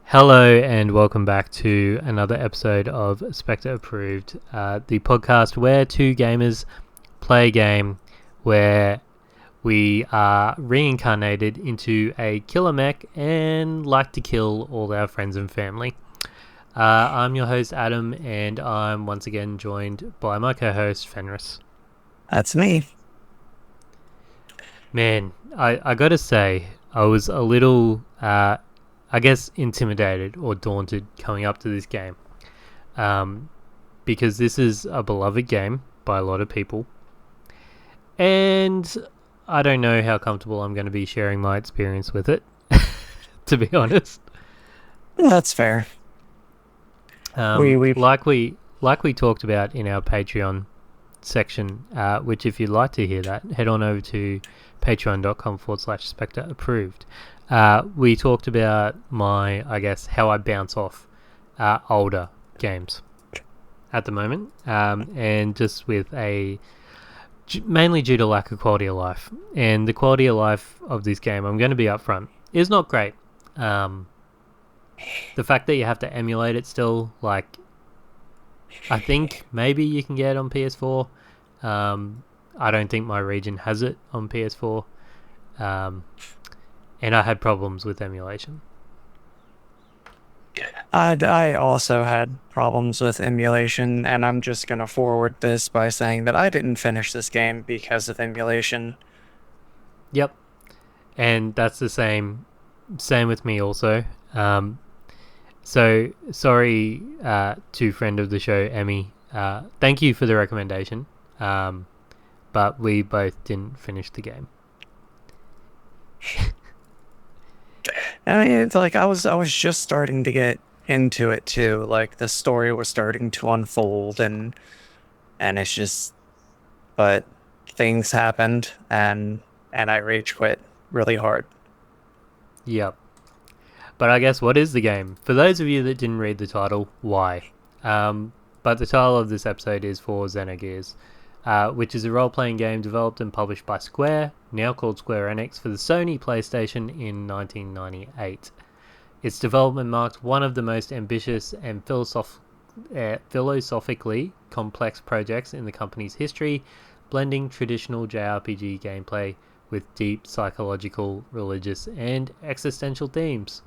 Hello and welcome back to another episode of Spectre Approved, the podcast where two gamers play a game where we are reincarnated into a killer mech and like to kill all our friends and family. I'm your host Adam, and I'm once again joined by my co-host Fenris. That's me. Man, I gotta say, I was a little I guess intimidated or daunted coming up to this game, because this is a beloved game by a lot of people, and I don't know how comfortable I'm going to be sharing my experience with it, to be honest. That's fair. Like we talked about in our Patreon section, which if you'd like to hear that, head on over to patreon.com/Spectre Approved. We talked about how I bounce off older games at the moment, and just with mainly due to lack of quality of life. And the quality of life of this game, I'm going to be upfront, is not great. The fact that you have to emulate it still, like, I think maybe you can get it on PS4. I don't think my region has it on PS4. And I had problems with emulation. I also had problems with emulation, and I'm just going to forward this by saying that I didn't finish this game because of emulation. Yep. And that's the same with me also. So, sorry to friend of the show, Emmy. Thank you for the recommendation. But we both didn't finish the game. I mean, it's like I was just starting to get into it too. Like the story was starting to unfold, and it's just, but things happened, and I rage quit really hard. Yep. But I guess, what is the game? For those of you that didn't read the title, why? But the title of this episode is for Xenogears, which is a role-playing game developed and published by Square, now called Square Enix, for the Sony PlayStation in 1998. Its development marked one of the most ambitious and philosophically complex projects in the company's history, blending traditional JRPG gameplay with deep psychological, religious, and existential themes.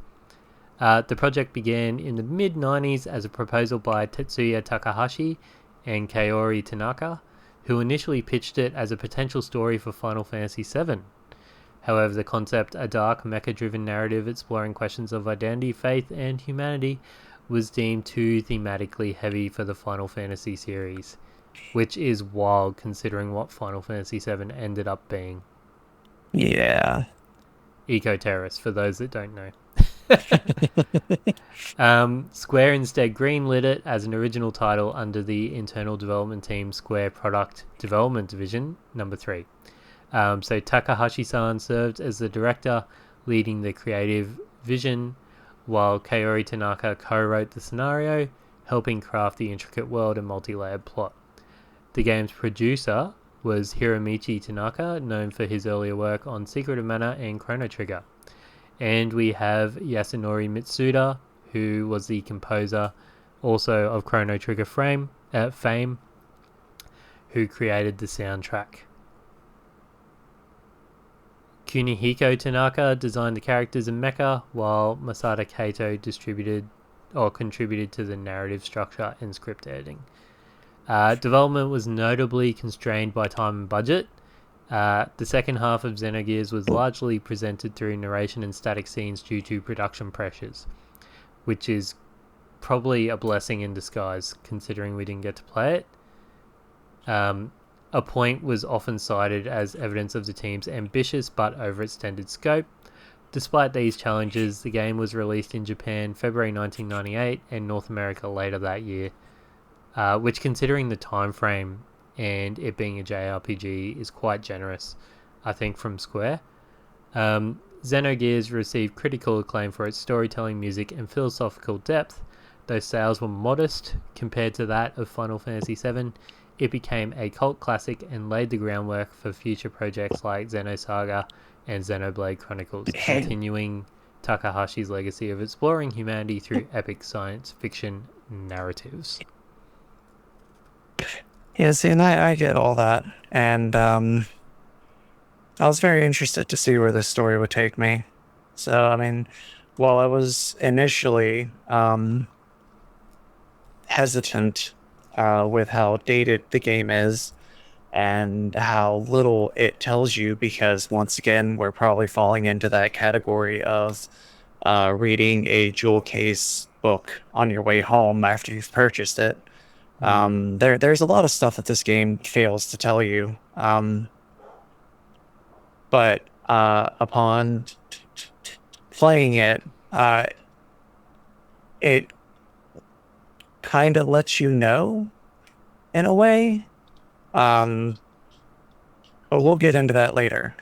The project began in the mid-90s as a proposal by Tetsuya Takahashi and Kaori Tanaka, who initially pitched it as a potential story for Final Fantasy VII. However, the concept, a dark, mecha-driven narrative exploring questions of identity, faith, and humanity, was deemed too thematically heavy for the Final Fantasy series, which is wild considering what Final Fantasy VII ended up being. Yeah. Eco-terrorists, for those that don't know. Square instead greenlit it as an original title under the internal development team Square Product Development Division number 3. So Takahashi-san served as the director, leading the creative vision, while Kaori Tanaka co-wrote the scenario, helping craft the intricate world and multi-layered plot. The game's producer was Hiromichi Tanaka, known for his earlier work on Secret of Mana and Chrono Trigger. And we have Yasunori Mitsuda, who was the composer also of Chrono Trigger fame, who created the soundtrack. Kunihiko Tanaka designed the characters and mecha, while Masada Kato contributed to the narrative structure and script editing. Development was notably constrained by time and budget. The second half of Xenogears was largely presented through narration and static scenes due to production pressures, which is probably a blessing in disguise considering we didn't get to play it. A point was often cited as evidence of the team's ambitious but overextended scope. Despite these challenges, the game was released in Japan February 1998 and North America later that year, which, considering the time frame, and it being a JRPG is quite generous, I think, from Square. Xenogears received critical acclaim for its storytelling, music, and philosophical depth. Though sales were modest compared to that of Final Fantasy VII, it became a cult classic and laid the groundwork for future projects like Xenosaga and Xenoblade Chronicles, continuing Takahashi's legacy of exploring humanity through epic science fiction narratives. Yeah, see, and I get all that, and I was very interested to see where this story would take me. So, I mean, while I was initially hesitant with how dated the game is and how little it tells you, because once again, we're probably falling into that category of reading a jewel case book on your way home after you've purchased it. There's a lot of stuff that this game fails to tell you. But upon playing it, it kind of lets you know in a way. But we'll get into that later.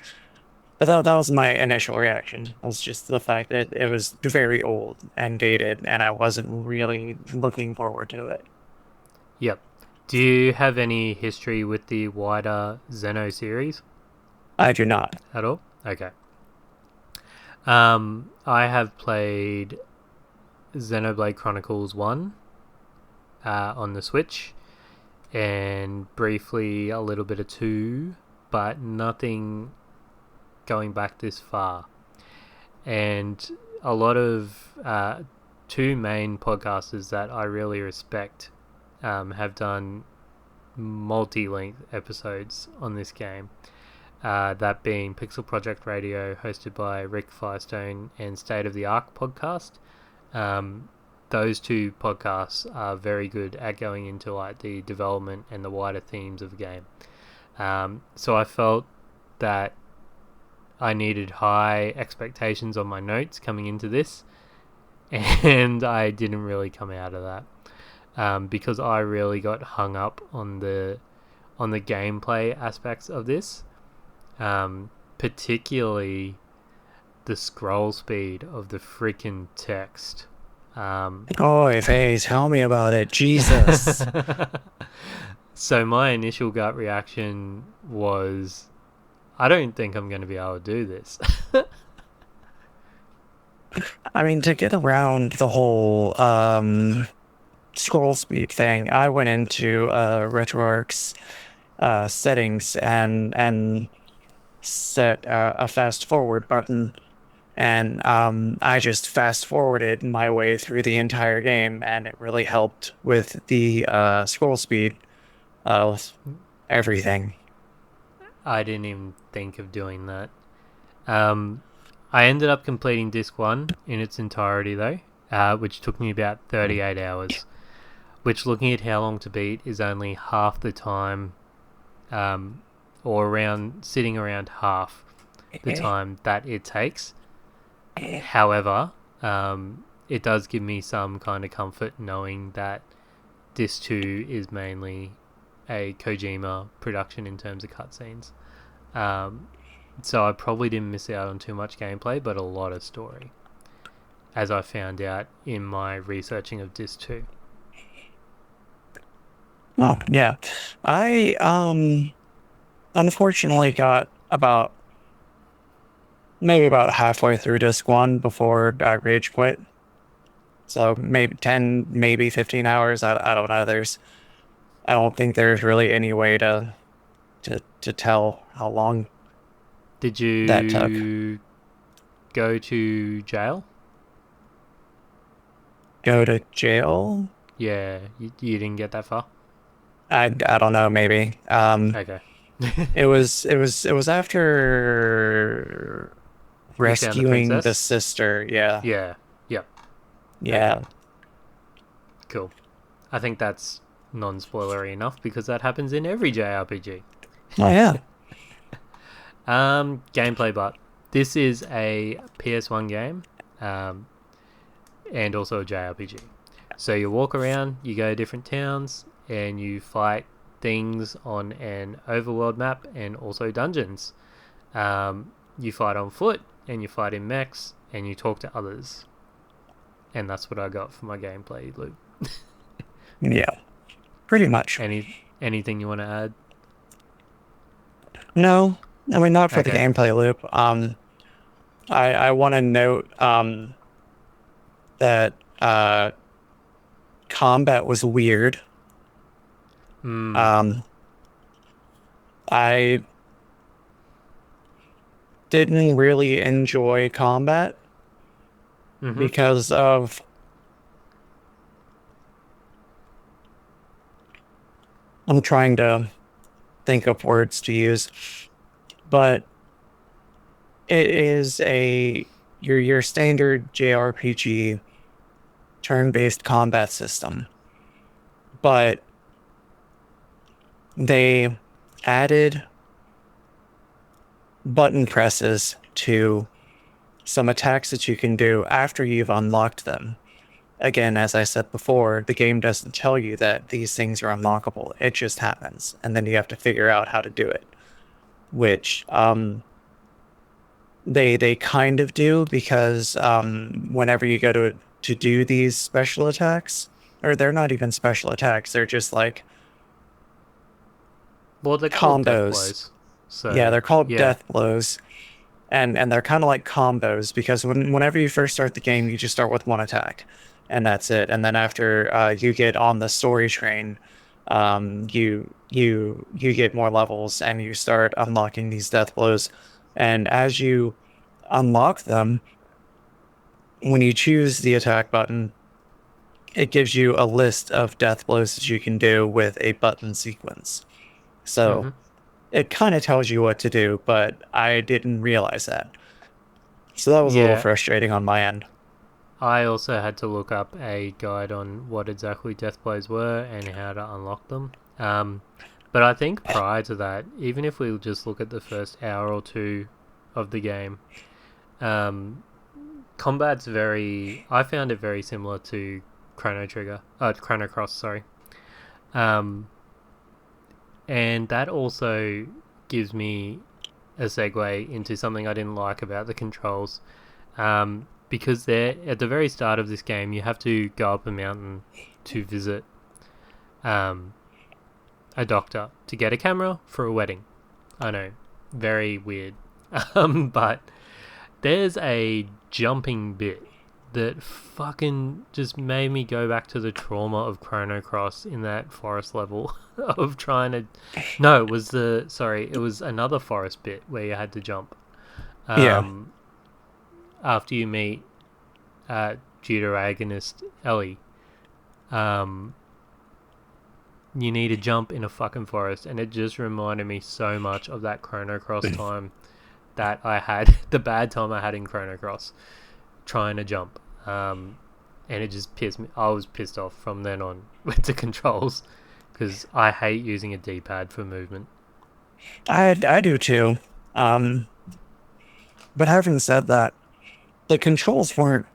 But that was my initial reaction. It was just the fact that it was very old and dated, and I wasn't really looking forward to it. Yep. Do you have any history with the wider Xeno series? I do not. At all? Okay. I have played Xenoblade Chronicles 1 on the Switch, and briefly a little bit of 2, but nothing going back this far. And a lot of two main podcasters that I really respect have done multi-length episodes on this game. That being Pixel Project Radio, hosted by Rick Firestone, and State of the Arc podcast. Those two podcasts are very good at going into like the development and the wider themes of the game. So I felt that I needed high expectations on my notes coming into this, and I didn't really come out of that because I really got hung up on the gameplay aspects of this. Particularly the scroll speed of the freaking text. Oh, hey, tell me about it, Jesus. So my initial gut reaction was, I don't think I'm going to be able to do this. I mean, to get around the whole scroll speed thing, I went into RetroArch's settings and set a fast forward button, and I just fast forwarded my way through the entire game, and it really helped with the scroll speed of everything. I didn't even think of doing that. I ended up completing disc 1 in its entirety though, which took me about 38 hours, which, looking at how long to beat, is only half the time, or sitting around half the time that it takes. However, it does give me some kind of comfort knowing that disc 2 is mainly a Kojima production in terms of cutscenes. So I probably didn't miss out on too much gameplay, but a lot of story, as I found out in my researching of disc 2. Oh, yeah. I unfortunately got maybe about halfway through disc 1 before I rage quit. So maybe 10, maybe 15 hours. I don't know. I don't think there's really any way to tell how long Did you that took. Go to jail? Go to jail? Yeah, you didn't get that far? I don't know, maybe. Okay. It was after rescuing the sister. Yeah. Yeah. Yep. Yeah. Okay. Cool. I think that's non-spoilery enough because that happens in every JRPG. Oh yeah. Gameplay, but this is a PS1 game, and also a JRPG. So you walk around, you go to different towns, and you fight things on an overworld map and also dungeons. You fight on foot, and you fight in mechs, and you talk to others. And that's what I got for my gameplay loop. Yeah, pretty much. Anything you want to add? No, I mean, not for the Okay. gameplay loop. I want to note that combat was weird. Mm. I didn't really enjoy combat Mm-hmm. because of I'm trying to think of words to use, but it is your standard JRPG turn-based combat system, but they added button presses to some attacks that you can do after you've unlocked them. Again, as I said before, the game doesn't tell you that these things are unlockable. It just happens, and then you have to figure out how to do it, which they kind of do because whenever you go to do these special attacks, or they're not even special attacks, they're just like Well, they're called death combos. blows. Yeah, So they're called yeah. death blows, and they're kind of like combos because whenever you first start the game, you just start with one attack, and that's it. And then after you get on the story train, you get more levels and you start unlocking these death blows. And as you unlock them, when you choose the attack button, it gives you a list of death blows that you can do with a button sequence. So Mm-hmm. it kind of tells you what to do, but I didn't realize that. So that was a little Yeah. frustrating on my end. I also had to look up a guide on what exactly death blows were and how to unlock them. But I think prior to that, even if we just look at the first hour or two of the game, combat's very. I found it very similar to Chrono Cross. Sorry, um, and that also gives me a segue into something I didn't like about the controls. Because they're at the very start of this game, you have to go up a mountain to visit a doctor to get a camera for a wedding. I know, very weird. But there's a jumping bit that fucking just made me go back to the trauma of Chrono Cross in that forest level of trying to. No, it was another forest bit where you had to jump. Yeah. After you meet deuteragonist Ellie, um, you need to jump in a fucking forest, and it just reminded me so much of that Chrono Cross time that I had, the bad time I had in Chrono Cross, trying to jump. And it just pissed me. I was pissed off from then on with the controls because I hate using a D-pad for movement. I do too. But having said that, the controls weren't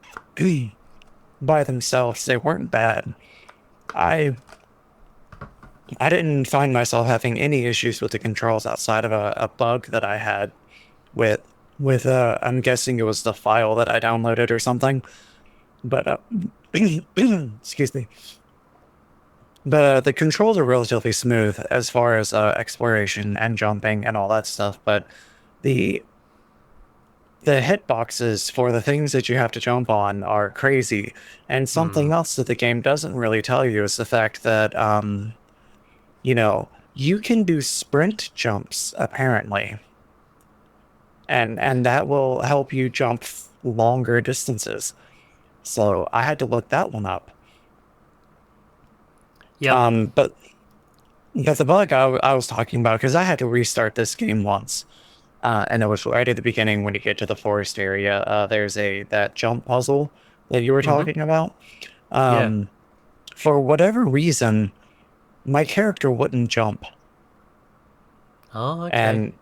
by themselves. They weren't bad. I I didn't find myself having any issues with the controls outside of a bug that I had with I'm guessing it was the file that I downloaded or something. But excuse me. But the controls are relatively smooth as far as exploration and jumping and all that stuff. But the hitboxes for the things that you have to jump on are crazy. And something Mm. else that the game doesn't really tell you is the fact that you can do sprint jumps apparently, and that will help you jump longer distances. So I had to look that one up. Yep. But the bug I was talking about, because I had to restart this game once, and it was right at the beginning when you get to the forest area. There's that jump puzzle that you were Mm-hmm. talking about. Yeah. For whatever reason, my character wouldn't jump, Oh, okay. and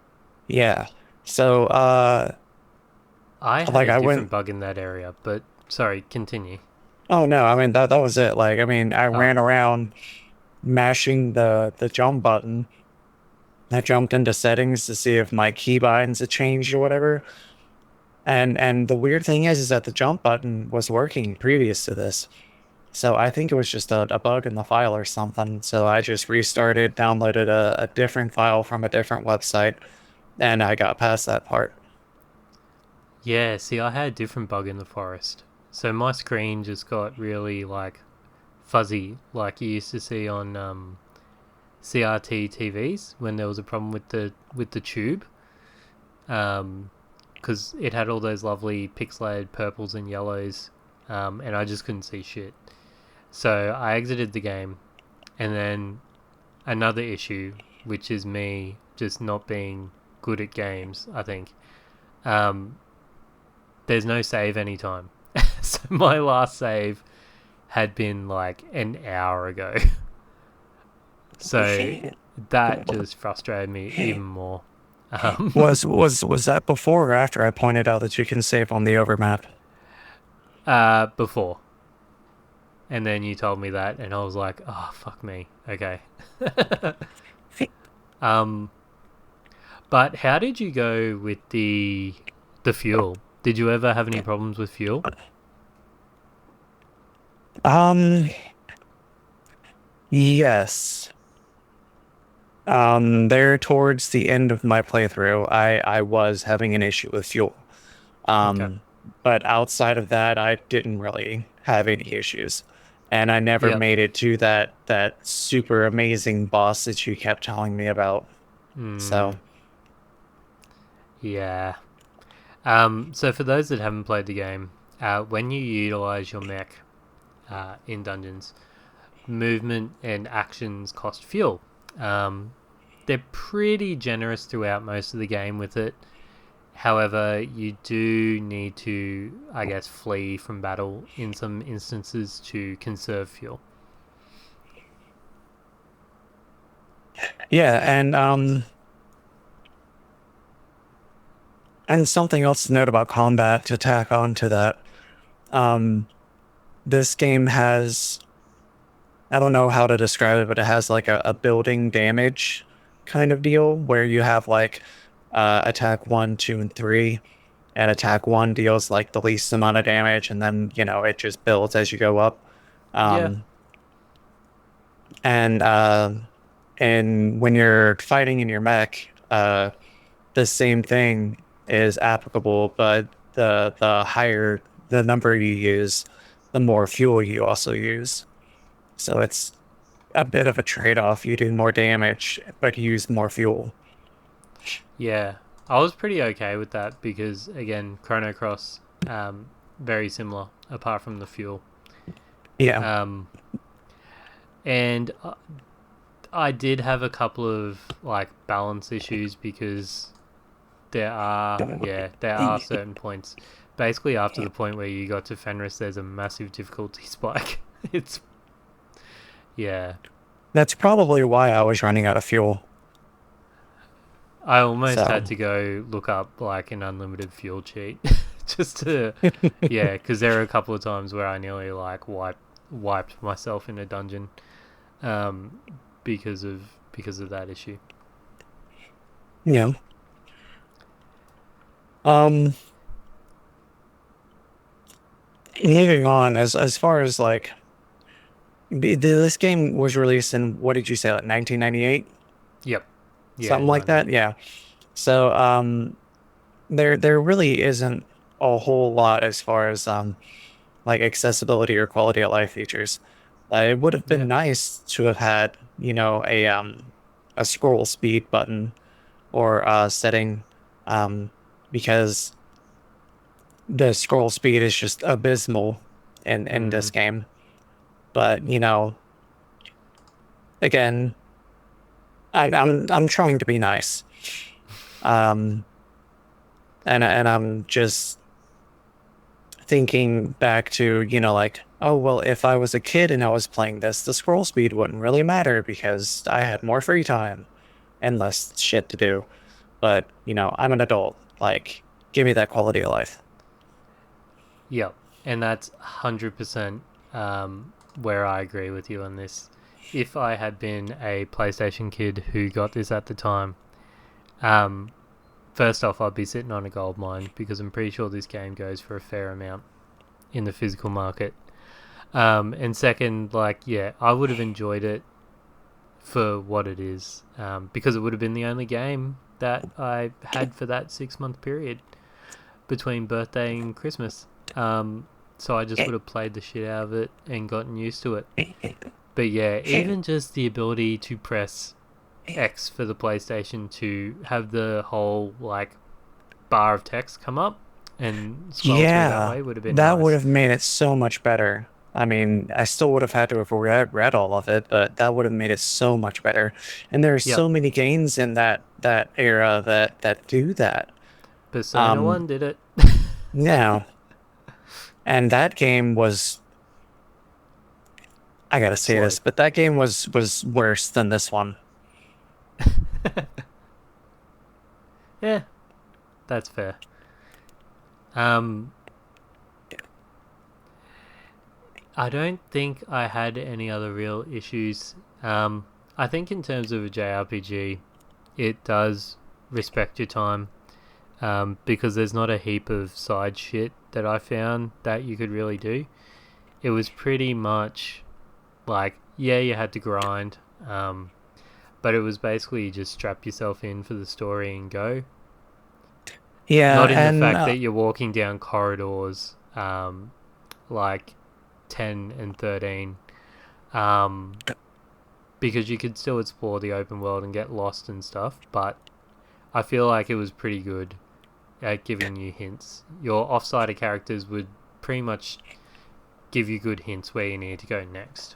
yeah, so I had like a I went. different bug in that area, but sorry, continue. Oh no, I mean that was it. Like I mean, I Oh. ran around mashing the jump button. I jumped into settings to see if my keybinds had changed or whatever. And the weird thing is that the jump button was working previous to this. So I think it was just a bug in the file or something. So I just restarted, downloaded a different file from a different website, and I got past that part. Yeah, see, I had a different bug in the forest. So my screen just got really like fuzzy, like you used to see on CRT TVs when there was a problem with the tube, because it had all those lovely pixelated purples and yellows, and I just couldn't see shit. So I exited the game, and then another issue, which is me just not being good at games, I think. Um, there's no save anytime. So my last save had been like an hour ago. So that just frustrated me even more. Was that before or after I pointed out that you can save on the overmap? Before. And then you told me that, and I was like, oh, fuck me. Okay. um, but how did you go with the fuel? Did you ever have any problems with fuel? Um, yes. There towards the end of my playthrough, I was having an issue with fuel. Okay. Um, but outside of that, I didn't really have any issues. And I never Yep. made it to that super amazing boss that you kept telling me about. Mm, So, yeah. So for those that haven't played the game, when you utilize your mech in dungeons, movement and actions cost fuel. Um, they're pretty generous throughout most of the game with it. However, you do need to, I guess, flee from battle in some instances to conserve fuel. yeah, and something else to note about combat to tack on to that. Um, this game has, I don't know how to describe it, but it has like a building damage kind of deal where you have like attack one, two, and three. And attack one deals like the least amount of damage, and then it just builds as you go up. Yeah, Um, and and when you're fighting in your mech, the same thing is applicable, but the higher the number you use, the more fuel you also use. So it's a bit of a trade-off. You do more damage, but you use more fuel. yeah. I was pretty okay with that because, again, Chrono Cross, very similar, apart from the fuel. Yeah. Um, and I did have a couple of like balance issues because there are certain points. Basically, after the point where you got to Fenris, there's a massive difficulty spike. It's yeah. That's probably why I was running out of fuel. I almost had So, to go look up like an unlimited fuel cheat just to yeah, because there are a couple of times where I nearly like wiped myself in a dungeon, um, because of that issue. you know, um, moving on as far as like this game was released in, what did you say, like 1998, Yep. Yeah, something like that? 98. Yeah. So there really isn't a whole lot as far as like accessibility or quality of life features. It would have Yeah. been nice to have had a scroll speed button or setting, um because the scroll speed is just abysmal in this Mm. game. But again, I'm trying to be nice. Um, and I'm just thinking back to like, oh well, if I was a kid and I was playing this, the scroll speed wouldn't really matter because I had more free time and less shit to do. But I'm an adult. Like, give me that quality of life. Yep. And that's 100% where I agree with you on this. if I had been a PlayStation kid who got this at the time, um, first off, I'd be sitting on a gold mine because I'm pretty sure this game goes for a fair amount in the physical market. And second, like, yeah, I would have enjoyed it for what it is, because it would have been the only game that I had for that 6 month period between birthday and Christmas. So I just would have played the shit out of it and gotten used to it. But yeah, even just the ability to press X for the PlayStation to have the whole like bar of text come up and scroll through that way Yeah, would have been that would nice. have made it so much better. I mean, I still would have had to have read all of it, but that would have made it so much better. And there are Yep. so many games in that era that do that. Persona Um, 1 did it. yeah, and that game was, I gotta say Slow. this, but that game was worse than this one. Yeah, that's fair. Um, I don't think I had any other real issues. I think in terms of a JRPG, it does respect your time, because there's not a heap of side shit that I found that you could really do. It was pretty much like, yeah, you had to grind, but it was basically you just strap yourself in for the story and go. Yeah, Not in the and fact that you're walking down corridors, like 10 and 13, um, because you could still explore the open world and get lost and stuff, but I feel like it was pretty good at giving you hints. Your offsider characters would pretty much give you good hints where you need to go next.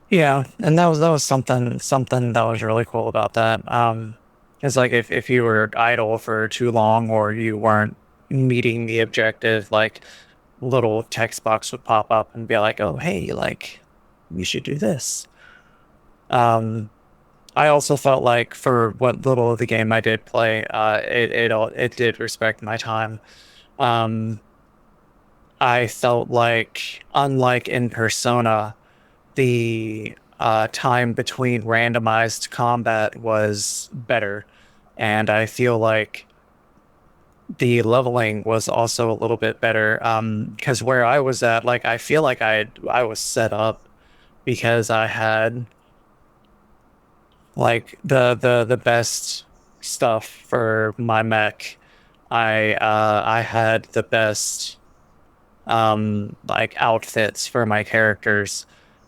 yeah, and that was something that was really cool about that. It's like if you were idle for too long or you weren't meeting the objective, like little text box would pop up and be like, "Oh, hey, like you should do this." Um, I also felt like for what little of the game I did play, it did respect my time. Um, I felt like, unlike in Persona, the time between randomized combat was better, and I feel like the leveling was also a little bit better. Because where I was at, like I feel like I was set up because I had like the best stuff for my mech. I had the best like outfits for my characters.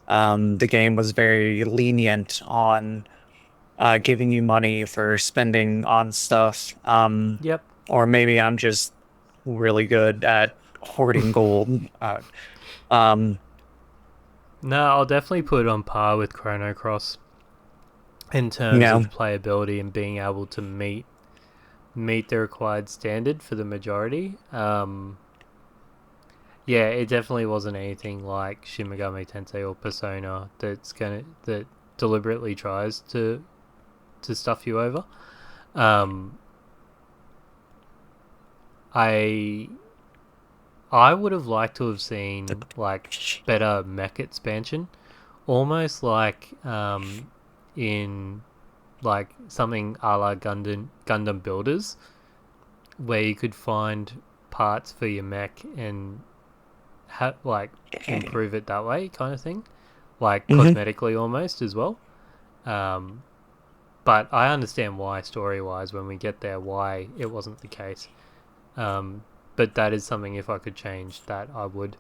The game was very lenient on giving you money for spending on stuff. Yep. Or maybe I'm just really good at hoarding gold. Um, No, I'll definitely put it on par with Chrono Cross in you terms know, of playability and being able to meet the required standard for the majority. Yeah, it definitely wasn't anything like Shin Megami Tensei or Persona that deliberately tries to stuff you over. Um, I I would have liked to have seen like better mech expansion, almost like in like something a la Gundam Builders, where you could find parts for your mech and like improve it that way, kind of thing, like mhm. cosmetically almost as well. Um, but I understand why story wise when we get there why it wasn't the case. Um, but that is something if I could change that I would.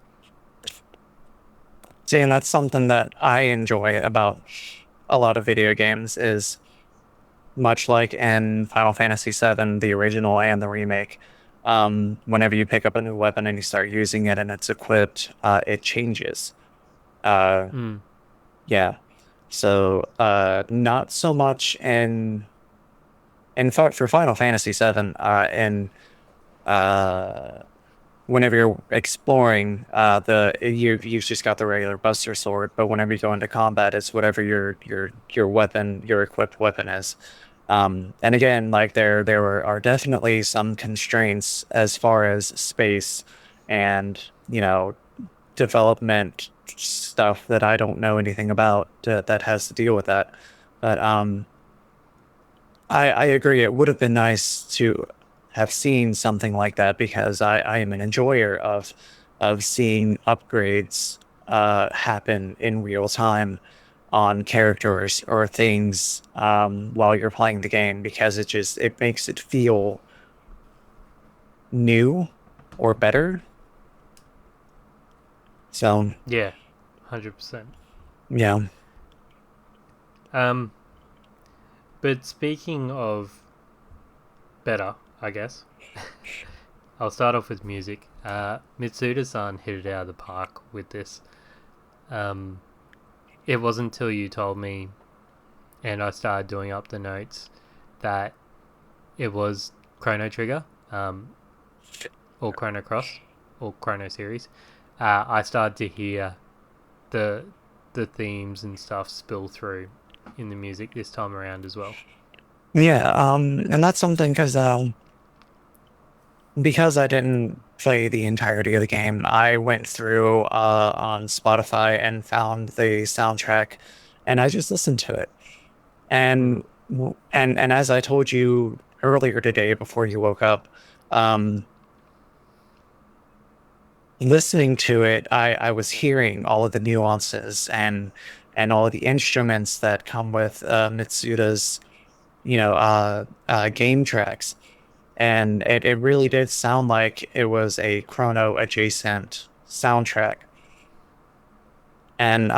See, and that's something that I enjoy about a lot of video games is much like in Final Fantasy VII, the original and the remake. Whenever you pick up a new weapon and you start using it and it's equipped, it changes. Uh, Mm, yeah. So, not so much in fact for Final Fantasy VII, and uh, whenever you're exploring, you've just got the regular Buster Sword, but whenever you go into combat, it's whatever your weapon, your equipped weapon is. And again, like are definitely some constraints as far as space and, development stuff that I don't know anything about that has to deal with that. But I agree. It would have been nice to have seen something like that because I am an enjoyer of seeing upgrades happen in real time on characters or things while you're playing the game because it makes it feel new or better. So Yeah, 100%. yeah. Um, but speaking of better, I guess, I'll start off with music. Mitsuda-san hit it out of the park with this. Um, it wasn't until you told me and I started doing up the notes that it was Chrono Trigger, or Chrono Cross, or Chrono Series. I started to hear the the themes and stuff spill through in the music this time around as well. Yeah, and that's something because I didn't play the entirety of the game, I went through on Spotify and found the soundtrack, and I just listened to it. Mm. And as I told you earlier today before you woke up, um, listening to it, I was hearing all of the nuances and all of the instruments that come with Mitsuda's, game tracks. And it really did sound like it was a Chrono adjacent soundtrack. And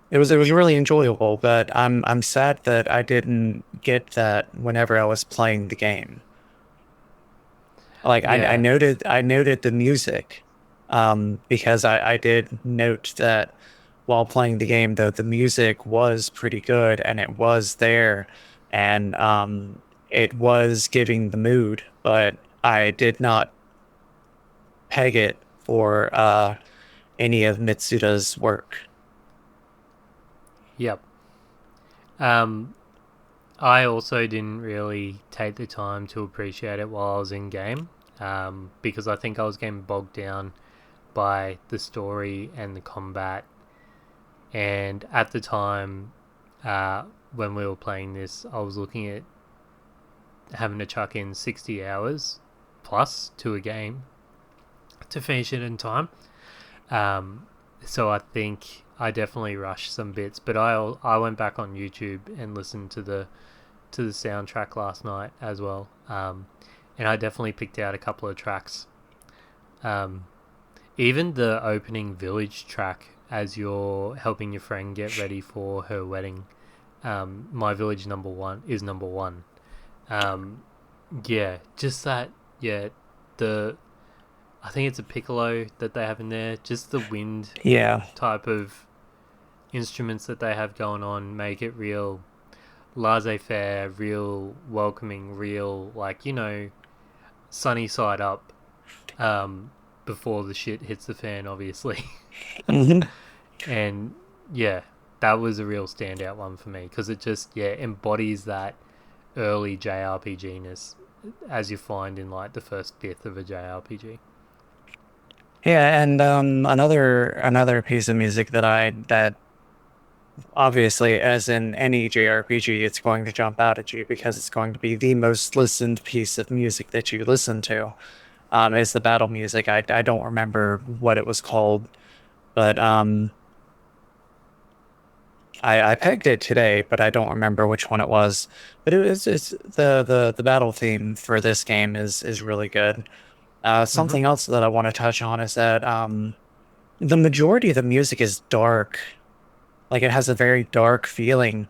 it was really enjoyable, but I'm sad that I didn't get that whenever I was playing the game. Like Yeah, I noted the music, because I did note that while playing the game, though the music was pretty good and it was there, and it was giving the mood, but I did not peg it for any of Mitsuda's work. yep. Um, I also didn't really take the time to appreciate it while I was in game, because I think I was getting bogged down by the story and the combat. And at the time, when we were playing this, I was looking at having to chuck in 60 hours plus to a game to finish it in time. Um, so I think I definitely rushed some bits, but I went back on YouTube and listened to the soundtrack last night as well. And I definitely picked out a couple of tracks. Um, Even the opening village track as you're helping your friend get ready for her wedding. My village number one is number one. Um, yeah, just that. Yeah, the I think it's a piccolo that they have in there. Just the wind Yeah. type of instruments that they have going on make it real laissez-faire, real welcoming, real sunny side up. Um, Before the shit hits the fan, obviously. Hmm. And yeah, that was a real standout one for me because it just embodies that early JRPG ness as you find in like the first fifth of a JRPG. Yeah, and another piece of music that obviously, as in any JRPG, it's going to jump out at you because it's going to be the most listened piece of music that you listen to. Is the battle music. I don't remember what it was called, but I pegged it today, but I don't remember which one it was. But it's the battle theme for this game is really good. Mm-hmm. Something else that I want to touch on is that the majority of the music is dark. Like it has a very dark feeling,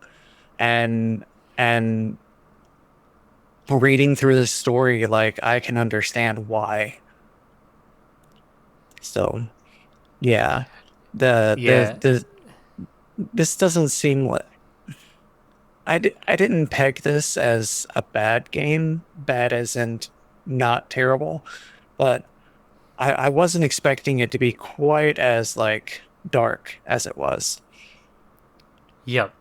and reading through the story, like I can understand why. So yeah, Yeah, the this doesn't seem like I didn't peg this as a bad game, bad as in not terrible, but I wasn't expecting it to be quite as like dark as it was. yep.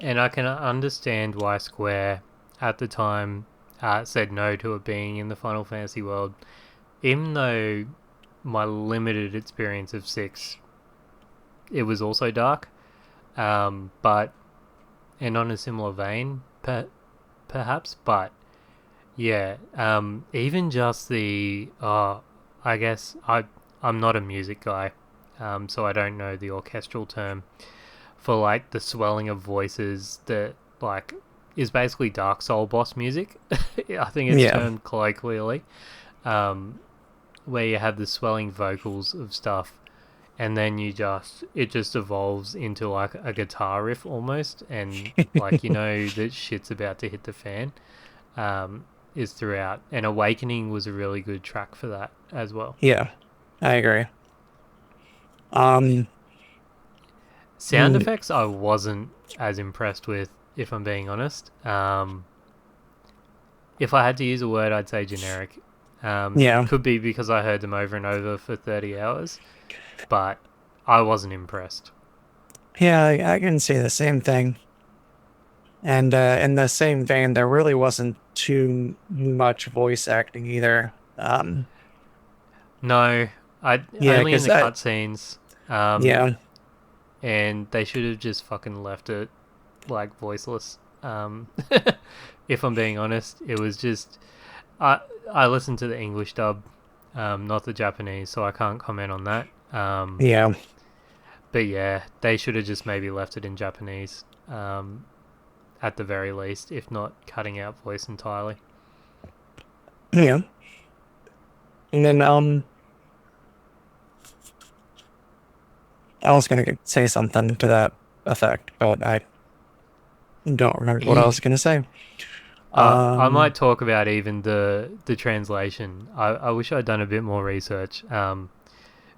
And I can understand why Square at the time said no to it being in the Final Fantasy world, even though my limited experience of six it was also dark, but and on a similar vein, perhaps. But yeah, even just the I guess I'm not a music guy, so I don't know the orchestral term for like the swelling of voices that like is basically Dark Soul boss music. I think it's Yeah. termed colloquially, where you have the swelling vocals of stuff, and then it just evolves into like a guitar riff almost, and like that shit's about to hit the fan. Is throughout, and Awakening was a really good track for that as well. Yeah. I agree. Um, Sound mm, effects I wasn't as impressed with, if I'm being honest. If I had to use a word, I'd say generic. yeah. Could be because I heard them over and over for 30 hours, but I wasn't impressed. Yeah, I can say the same thing. And in the same vein, there really wasn't too much voice acting either. No, I Yeah, only in because the cutscenes, yeah, and they should have just fucking left it like voiceless. If I'm being honest, it was just I I listened to the English dub, not the Japanese, so I can't comment on that. yeah, But yeah, they should have just maybe left it in Japanese, at the very least, if not cutting out voice entirely. yeah. And then I was gonna say something to that effect, but I don't remember what I was gonna say. I Um, might talk about even the translation. I wish I'd done a bit more research,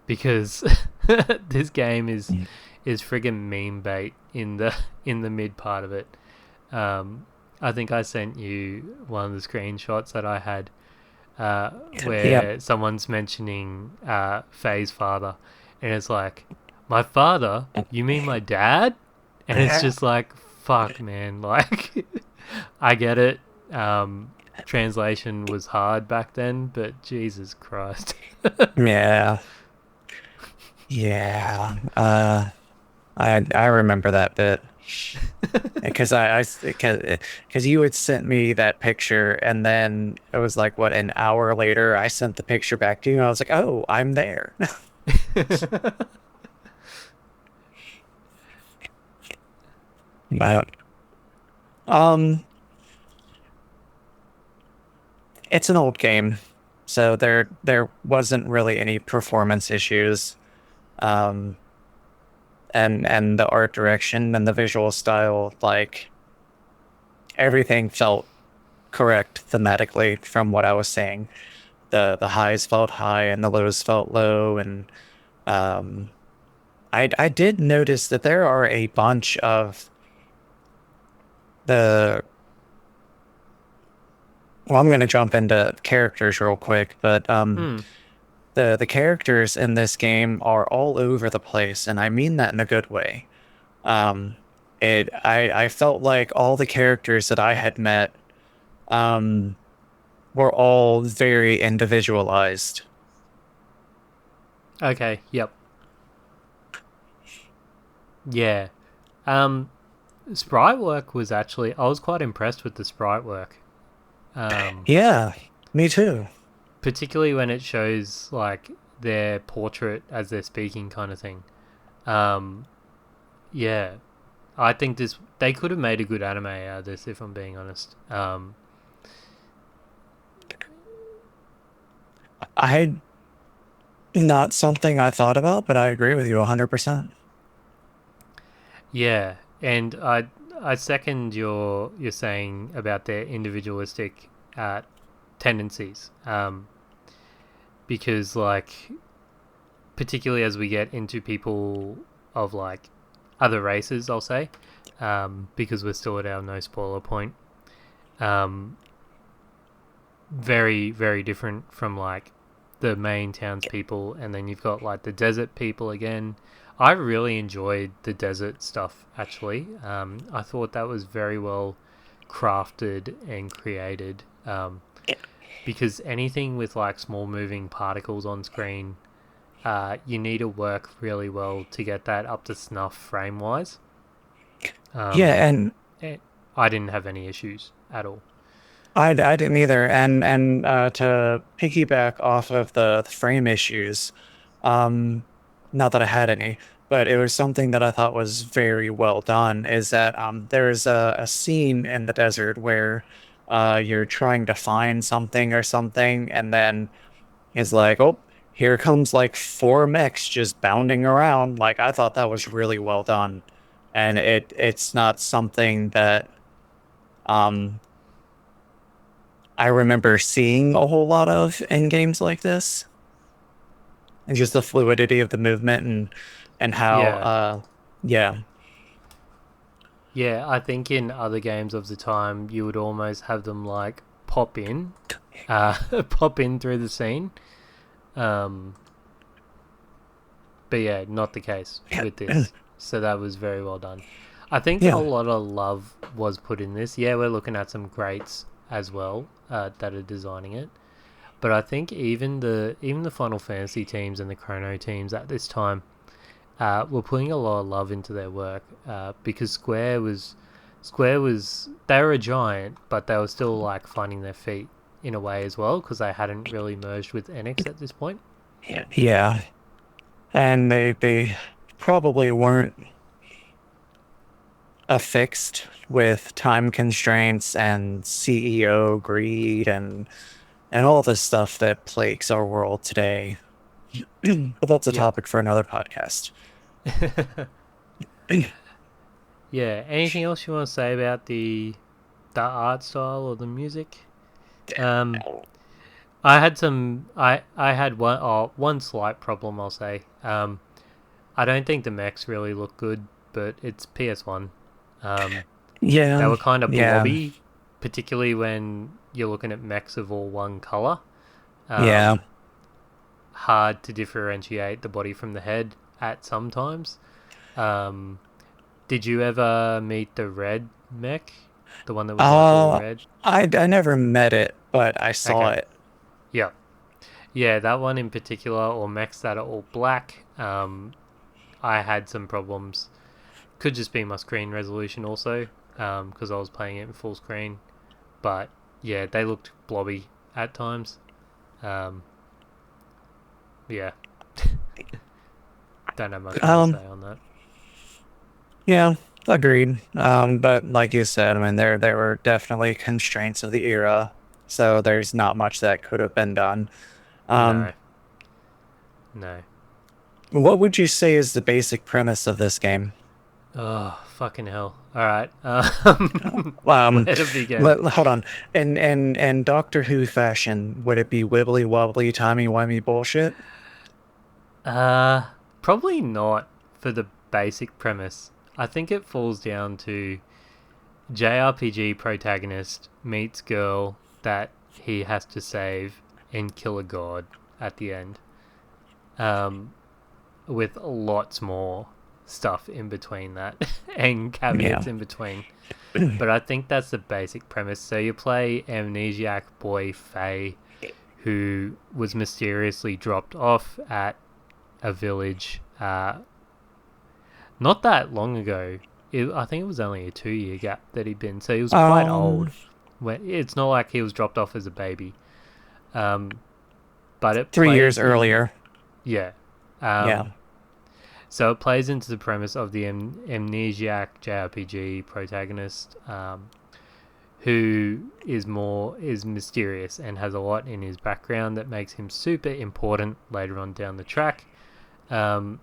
because this game is friggin' meme bait in the mid part of it. I think I sent you one of the screenshots that I had, yeah, where someone's mentioning Faye's father, and it's like, my father? You mean my dad? And it's just like, fuck, man. Like, I get it. Translation was hard back then, but Jesus Christ. yeah, yeah. I remember that bit. Because because you had sent me that picture, and then it was like what, an hour later I sent the picture back to you, and I was like, oh, I'm there. But, um, it's an old game, so there wasn't really any performance issues. Um, and the art direction and the visual style, like everything felt correct thematically from what I was saying. The highs felt high and the lows felt low, and um, I did notice that there are a bunch of the. Well, I'm going to jump into characters real quick, but Hmm. the characters in this game are all over the place, and I mean that in a good way. Um, I felt like all the characters that I had met um were all very individualized. Okay. Yep. Yeah. Um, sprite work was actually I was quite impressed with the sprite work. Um, Yeah, me too. Particularly when it shows like their portrait as they're speaking, kind of thing. Um, yeah, I think this they could have made a good anime out of this, if I'm being honest. I Not something I thought about, but I agree with you 100%. Yeah, and I second your saying about their individualistic tendencies. Because like particularly as we get into people of like other races, I'll say, because we're still at our no spoiler point. Um, Very very different from like the main townspeople, and then you've got like the desert people again. I really enjoyed the desert stuff actually. I thought that was very well crafted and created. Because anything with like small moving particles on screen you need to work really well to get that up to snuff frame wise. Yeah, and I didn't have any issues at all. I didn't either. And to piggyback off of the frame issues, um, not that I had any, but it was something that I thought was very well done. Is that there's a scene in the desert where you're trying to find something or something, and then it's like, oh, here comes like four mechs just bounding around. Like I thought that was really well done, and it's not something that um I remember seeing a whole lot of in games like this, and just the fluidity of the movement and how Yeah, yeah. yeah. I think in other games of the time, you would almost have them like pop in, pop in through the scene. Um, but yeah, not the case with this. So that was very well done. I think a Yeah. lot of love was put in this. Yeah, we're looking at some greats as well that are designing it. But I think even the Final Fantasy teams and the Chrono teams at this time were putting a lot of love into their work because Square was they were a giant, but they were still like finding their feet in a way as well because they hadn't really merged with Enix at this point. Yeah. And they probably weren't affixed with time constraints and CEO greed and all the stuff that plagues our world today. But that's a Yeah. topic for another podcast. Yeah. Anything else you want to say about the art style or the music? Um, I had some. I had one slight problem. I'll say. I don't think the mechs really look good, but it's PS1. Um, they Yeah, were kind of yeah, blobby, particularly when you're looking at mechs of all one color. yeah. Um, hard to differentiate the body from the head at sometimes. Um, did you ever meet the red mech, the one that was like all Uh, red? I never met it, but I saw Okay, it. yeah, yeah, that one in particular, or mechs that are all black. I had some problems. Could just be my screen resolution also, because I was playing it in full screen. But yeah, they looked blobby at times. Um, yeah, don't have much more to Um, say on that. yeah, agreed. But like you said, I mean, there were definitely constraints of the era, so there's not much that could have been done. Um, No, no. what would you say is the basic premise of this game? Oh, fucking hell. Alright. Um, Where to begin? hold on. In Doctor Who fashion, would it be wibbly wobbly, timey wimey bullshit? Uh, Probably not for the basic premise. I think it falls down to JRPG protagonist meets girl that he has to save and kill a god at the end. Um, with lots more stuff in between that and Yeah. caveats in between. But I think that's the basic premise. So you play amnesiac boy Faye, who was mysteriously dropped off at a village not that long ago. I think it was only a 2 year gap that he'd been. So he was quite Um, old. It's not like he was dropped off as a baby. Um, but it 3 years plays in. earlier. Yeah. Yeah. Um, so it plays into the premise of the amnesiac JRPG protagonist, who is mysterious and has a lot in his background that makes him super important later on down the track. Um,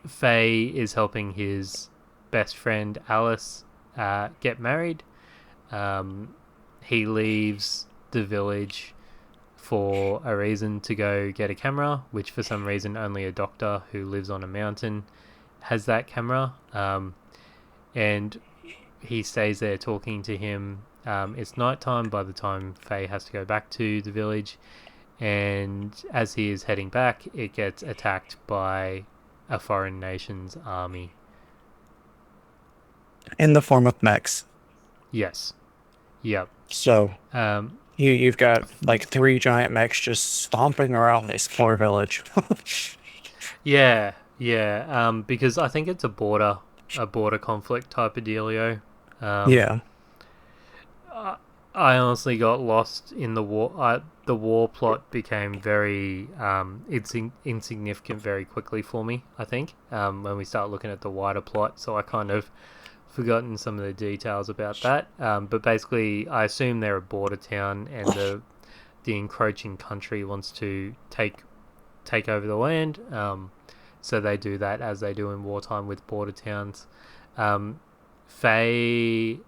Faye is helping his best friend Alice get married. Um, he leaves the village for a reason to go get a camera, which for some reason only a doctor who lives on a mountain has that camera. And he stays there talking to him. It's nighttime by the time Faye has to go back to the village, and as he is heading back, it gets attacked by a foreign nation's army. In the form of mechs. Yes. Yep. So, Um, You've got like three giant mechs just stomping around this poor village. Yeah, yeah. Because I think it's a border conflict type of dealio. Um, Yeah. I honestly got lost in the war. The war plot became very insignificant very quickly for me. I think when we start looking at the wider plot, so I kind of forgotten some of the details about that. But basically, I assume they're a border town, and the encroaching country wants to take over the land. So they do that as they do in wartime with border towns. Um, Faye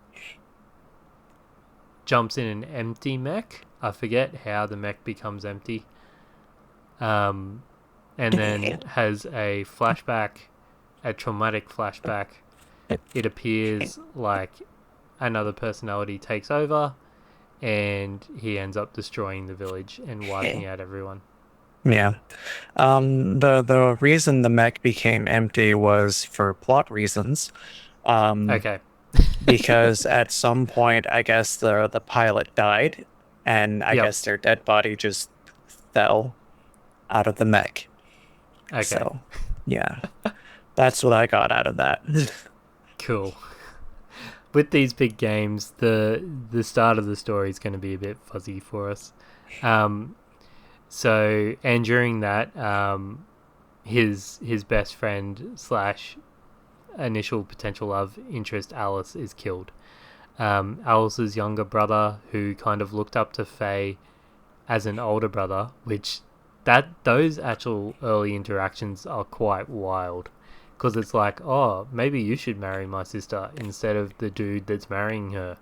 jumps in an empty mech. I forget how the mech becomes empty. Um, and then has a flashback, a traumatic flashback. It appears like another personality takes over, and he ends up destroying the village and wiping out everyone. Yeah. The reason the mech became empty was for plot reasons. Um, Okay. because at some point, I guess the pilot died, and I Yep. guess their dead body just fell out of the mech. Okay. So, yeah, that's what I got out of that. Cool. With these big games, the start of the story is going to be a bit fuzzy for us. Um, and during that, his best friend slash initial potential love interest Alice is killed. Alice's younger brother, who kind of looked up to Faye as an older brother, which that those actual early interactions are quite wild, because it's like, oh, maybe you should marry my sister instead of the dude that's marrying her,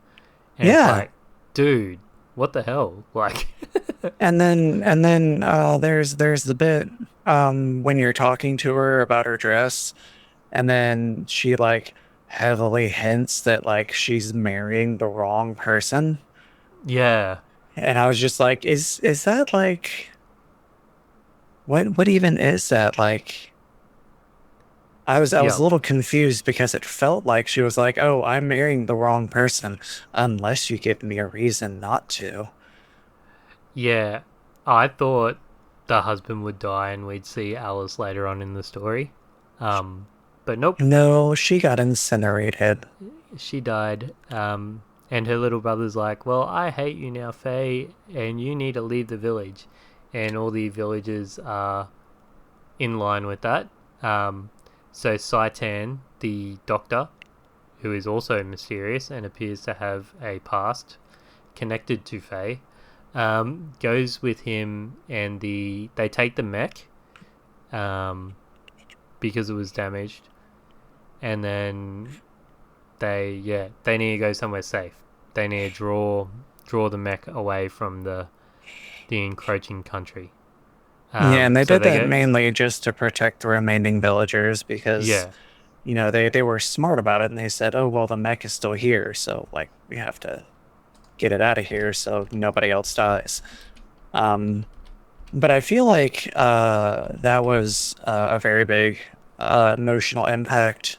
and it's Yeah. like, dude, what the hell, like. And then there's the bit when you're talking to her about her dress, and then she like heavily hints that like she's marrying the wrong person. Yeah. And I was just like, is that like what even is that? Like I was a Yep. little confused because it felt like she was like, "Oh, I'm marrying the wrong person unless you give me a reason not to." Yeah, I thought the husband would die and we'd see Alice later on in the story. Um, but nope, No, she got incinerated. she died. And her little brother's like, well, I hate you now, Faye, and you need to leave the village. And all the villagers are in line with that. Um, so Saitan, the doctor, who is also mysterious and appears to have a past connected to Faye, goes with him, and they take the mech, um, because it was damaged, and then they need to go somewhere safe. They need to draw the mech away from the encroaching country. Yeah, and they So did they that go, mainly just to protect the remaining villagers because, yeah, they were smart about it and they said, "Oh, well, the mech is still here, so like we have to get it out of here so nobody else dies." Um, but I feel like that was a very big emotional impact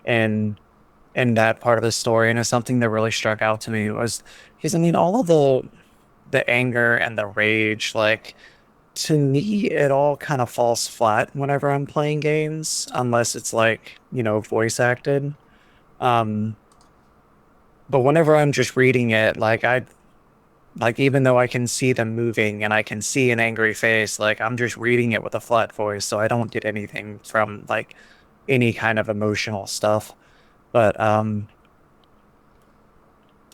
in in that part of the story, and it's something that really struck out to me was because I mean all of the anger and the rage, like to me, it all kind of falls flat whenever I'm playing games, unless it's like, voice acted. Um, but whenever I'm just reading it, like, even though I can see them moving and I can see an angry face, like, I'm just reading it with a flat voice, so I don't get anything from, like, any kind of emotional stuff. But,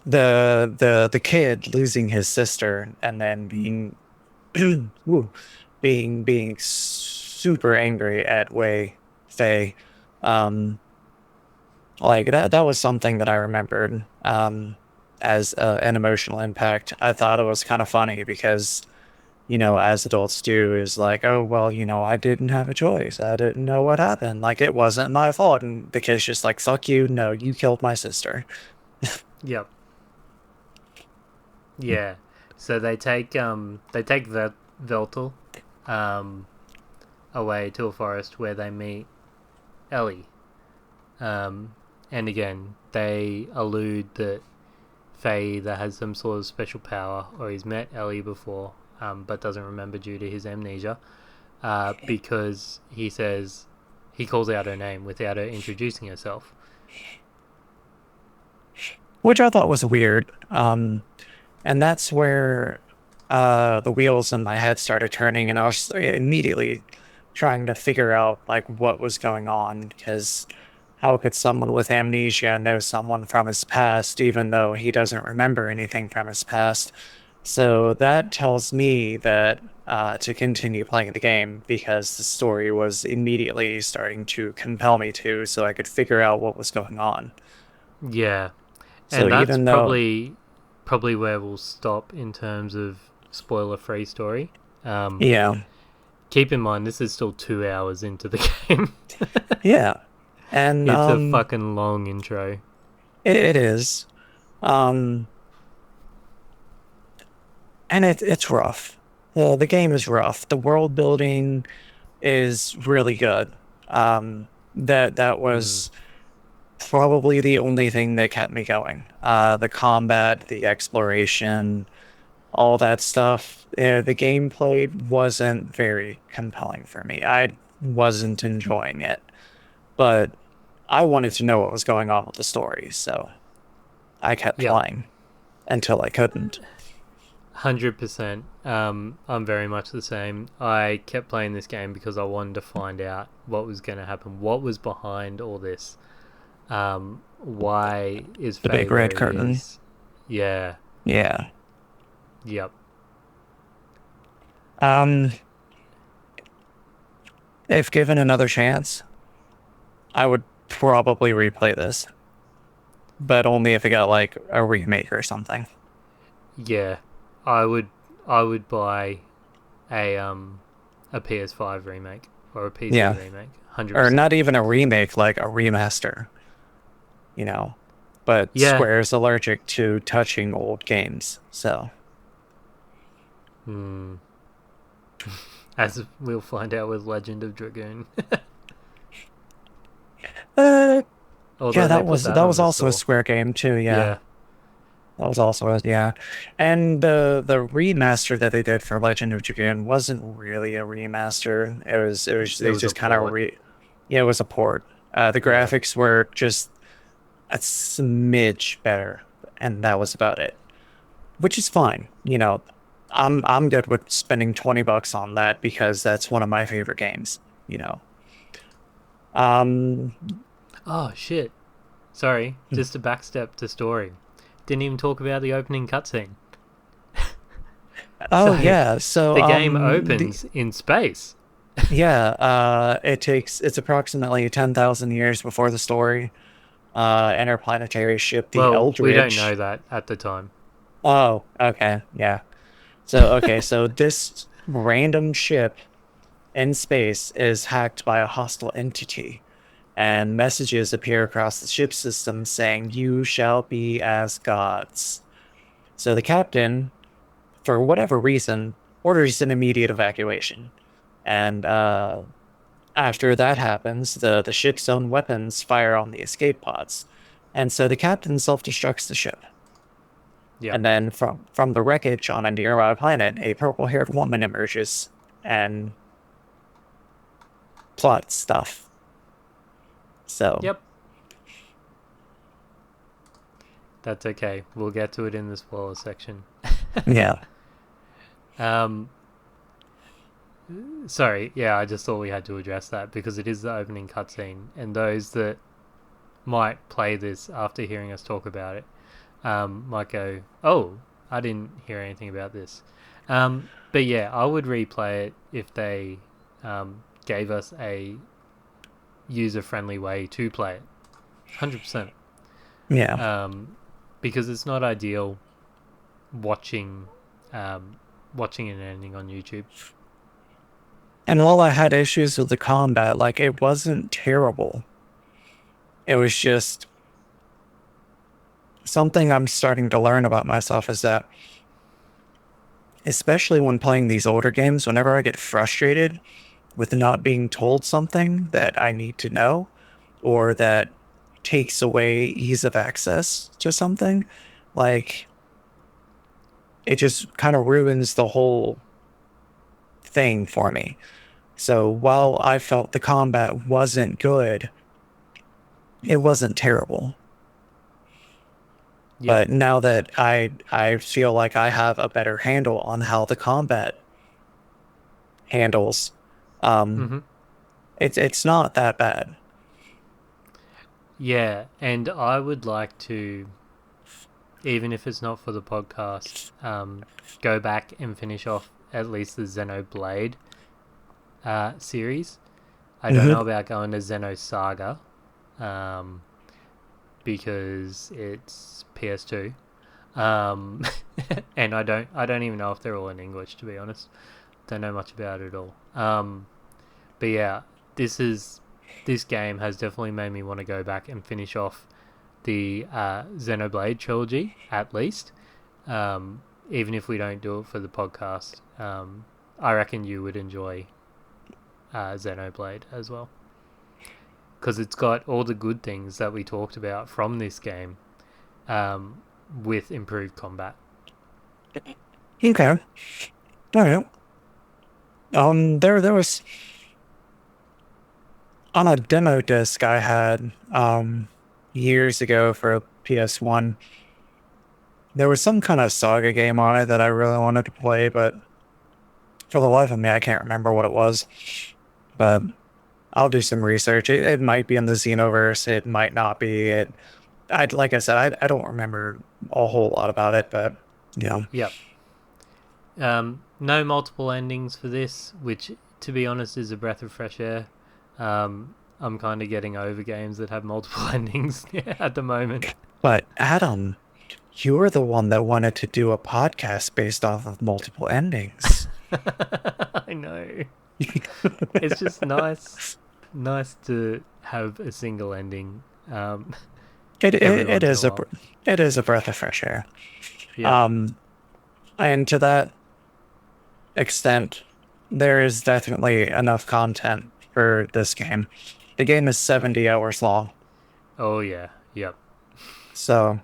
the kid losing his sister and then woo, being super angry at Faye. Um, like that was something that I remembered as an emotional impact. I thought it was kind of funny because, as adults do, is like, oh well, I didn't have a choice. I didn't know what happened. Like it wasn't my fault. And the kid's just like, fuck you. No, you killed my sister. yep, yeah. So they take Veltel, um, away to a forest where they meet Ellie. And again, they allude that Fae that has some sort of special power, or he's met Ellie before, but doesn't remember due to his amnesia, because he says he calls out her name without her introducing herself. Which I thought was weird. And that's where the wheels in my head started turning, and I was immediately trying to figure out like what was going on, because how could someone with amnesia know someone from his past even though he doesn't remember anything from his past? So that tells me that to continue playing the game, because the story was immediately starting to compel me to, so I could figure out what was going on. Yeah, So and that's even though, probably where we'll stop in terms of spoiler-free story. yeah, Keep in mind, this is still 2 hours into the game. yeah, and It's a fucking long intro. it is, um, and it's rough. The game is rough. The world building is really good. That Mm. was probably the only thing that kept me going. The combat, the exploration, all that stuff. The gameplay wasn't very compelling for me. I wasn't enjoying it, but I wanted to know what was going on with the story, so I kept Yep. playing until I couldn't. 100%. I'm very much the same. I kept playing this game because I wanted to find out what was going to happen, what was behind all this. Why is The Faye big where red he curtain. is? Yeah. Yeah. Yep. Um, if given another chance, I would probably replay this, but only if it got like a remake or something. Yeah. I would. I would buy a PS5 remake or a PC Yeah. remake. Hundred Or percent. not even a remake, like a remaster, you know. But Yeah. Square's allergic to touching old games, so. Hmm. As we'll find out with Legend of Dragoon. Uh, Although yeah, they that put was that that on was the also a store. Square game too. Yeah, Yeah. that was also yeah. And the remaster that they did for Legend of Dragoon wasn't really a remaster. It was It they was a just kind of port. yeah, it was a port. The Yeah. graphics were just a smidge better, and that was about it. Which is fine. I'm good with spending $20 on that because that's one of my favorite games. You know. Um. Oh shit. Sorry. Just a backstep to story. Didn't even talk about the opening cutscene. Oh So yeah. So the game opens in space. yeah. It's approximately 10,000 years before the story. Interplanetary ship, the Well, we don't know Eldridge. that at the time. Oh, okay, yeah. So this random ship in space is hacked by a hostile entity, and messages appear across the ship system saying, "You shall be as gods." So the captain, for whatever reason, orders an immediate evacuation, and after that happens, the ship's own weapons fire on the escape pods, and so the captain self-destructs the ship. Yep. And then from the wreckage on a nearby planet, a purple-haired woman emerges and plots stuff. So Yep. That's okay. We'll get to it in the spoiler section. yeah, Um, sorry. Yeah, I just thought we had to address that because it is the opening cutscene, and those that might play this after hearing us talk about it might go, "Oh, I didn't hear anything about this." But yeah, I would replay it if they gave us a user-friendly way to play it. 100%. yeah. Because it's not ideal watching watching an ending on YouTube. And while I had issues with the combat, like it wasn't terrible. It was just something I'm starting to learn about myself is that, especially when playing these older games, whenever I get frustrated with not being told something that I need to know, or that takes away ease of access to something, Like, it just kind of ruins the whole thing for me. So while I felt the combat wasn't good, it wasn't terrible. Yep. But now that I feel like I have a better handle on how the combat handles, um, Mm-hmm. it's not that bad. Yeah, and I would like to, even if it's not for the podcast, go back and finish off at least the Xenoblade series. I don't Hmm. know about going to Xenosaga, um, because it's PS2, um, and I don't even know if they're all in English, to be honest. Don't know much about it at all. But yeah, this game has definitely made me want to go back and finish off the Xenoblade trilogy at least. Even if we don't do it for the podcast, I reckon you would enjoy Xenoblade as well, because it's got all the good things that we talked about from this game, um, with improved combat. Okay. All right. There was on a demo disc I had years ago for a PS1. There was some kind of saga game on it that I really wanted to play, but for the life of me, I can't remember what it was. But I'll do some research. It might be in the Xenoverse. It might not be. Like I said, I don't remember a whole lot about it, but yeah. Yep. No multiple endings for this, which, to be honest, is a breath of fresh air. I'm kind of getting over games that have multiple endings at the moment. But Adam, you were the one that wanted to do a podcast based off of multiple endings. I know. It's just nice to have a single ending. Every It once in a is while. it is a breath of fresh air. Yep. Um, and to that extent, there is definitely enough content for this game. The game is 70 hours long, Oh yeah. Yep. so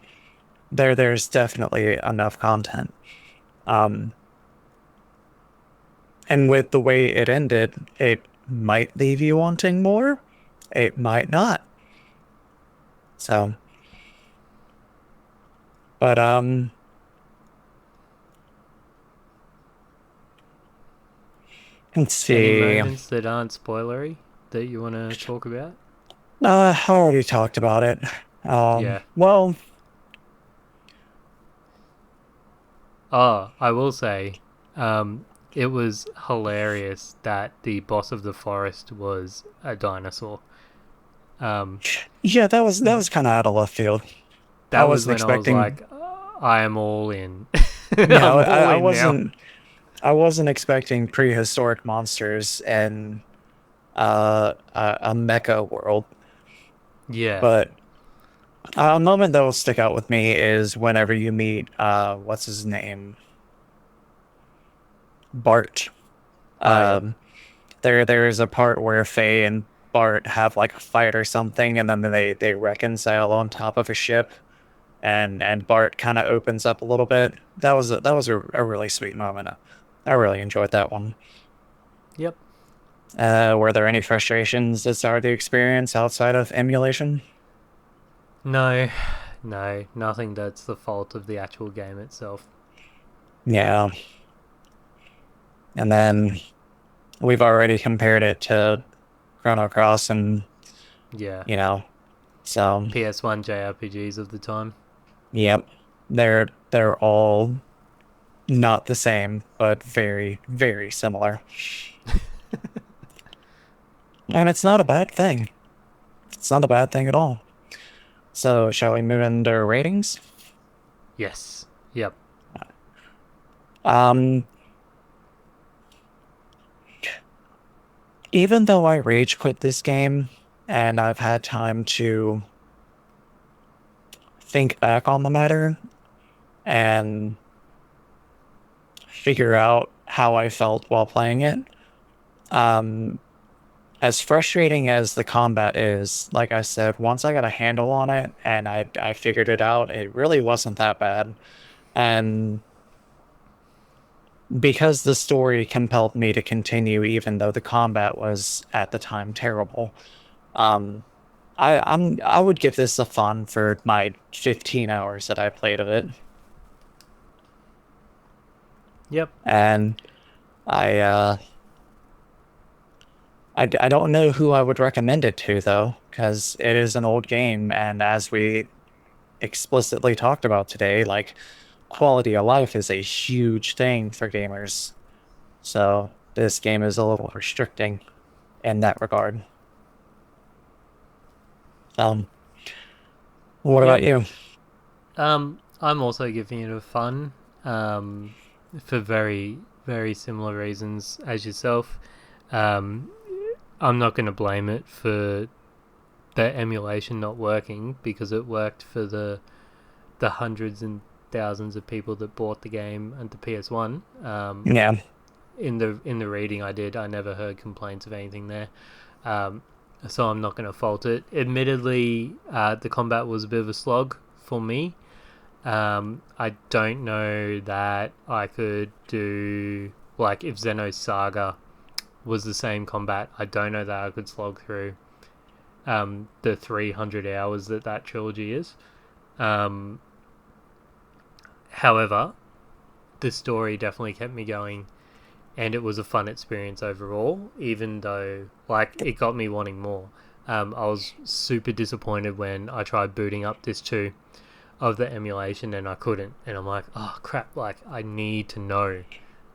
there's definitely enough content. Um, and with the way it ended, it might leave you wanting more. It might not. So, but let's Any see. moments that aren't spoilery that you want to talk about? I already talked about it. Yeah. Well, Oh, I will say, it was hilarious that the boss of the forest was a dinosaur. Um, yeah, that was kind of out of left field. I that was wasn't when I was expecting. like, I am all in. Yeah, I'm all in now. I wasn't expecting prehistoric monsters and a mecha world. Yeah. But a moment that will stick out with me is whenever you meet what's his name, Bart. Oh yeah. Um, there is a part where Faye and Bart have like a fight or something, and then they reconcile on top of a ship, and Bart kind of opens up a little bit. That was a really sweet moment. I really enjoyed that one. Yep. Were there any frustrations that started the experience outside of emulation? No, no, nothing that's the fault of the actual game itself. Yeah, and then we've already compared it to Chrono Cross, and Yeah. you know, so PS1 JRPGs of the time. yep, they're all not the same, but very, very similar. And it's not a bad thing. It's not a bad thing at all. So, shall we move into ratings? Yes. Yep. Um, even though I rage quit this game and I've had time to think back on the matter and figure out how I felt while playing it, um, as frustrating as the combat is, like I said, once I got a handle on it and I figured it out, it really wasn't that bad. And because the story compelled me to continue, even though the combat was at the time terrible, um, I would give this a fun for my 15 hours that I played of it. Yep. And I I don't know who I would recommend it to though, because it is an old game, and as we explicitly talked about today, like quality of life is a huge thing for gamers. So this game is a little restricting in that regard. Um, what Yep. about you? I'm also giving it a fun, for very, very similar reasons as yourself. Um, I'm not going to blame it for the emulation not working because it worked for the hundreds and thousands of people that bought the game and the PS1. Yeah, In the reading I did, I never heard complaints of anything there. Um, so I'm not going to fault it. Admittedly, the combat was a bit of a slog for me. I don't know that I could do, like, if Xeno's Saga was the same combat. I don't know that I could slog through the 300 hours that trilogy is. Um, However, the story definitely kept me going, and it was a fun experience overall, even though, like, it got me wanting more. I was super disappointed when I tried booting up this 2 of the emulation and I couldn't. And I'm like, oh crap, like, I need to know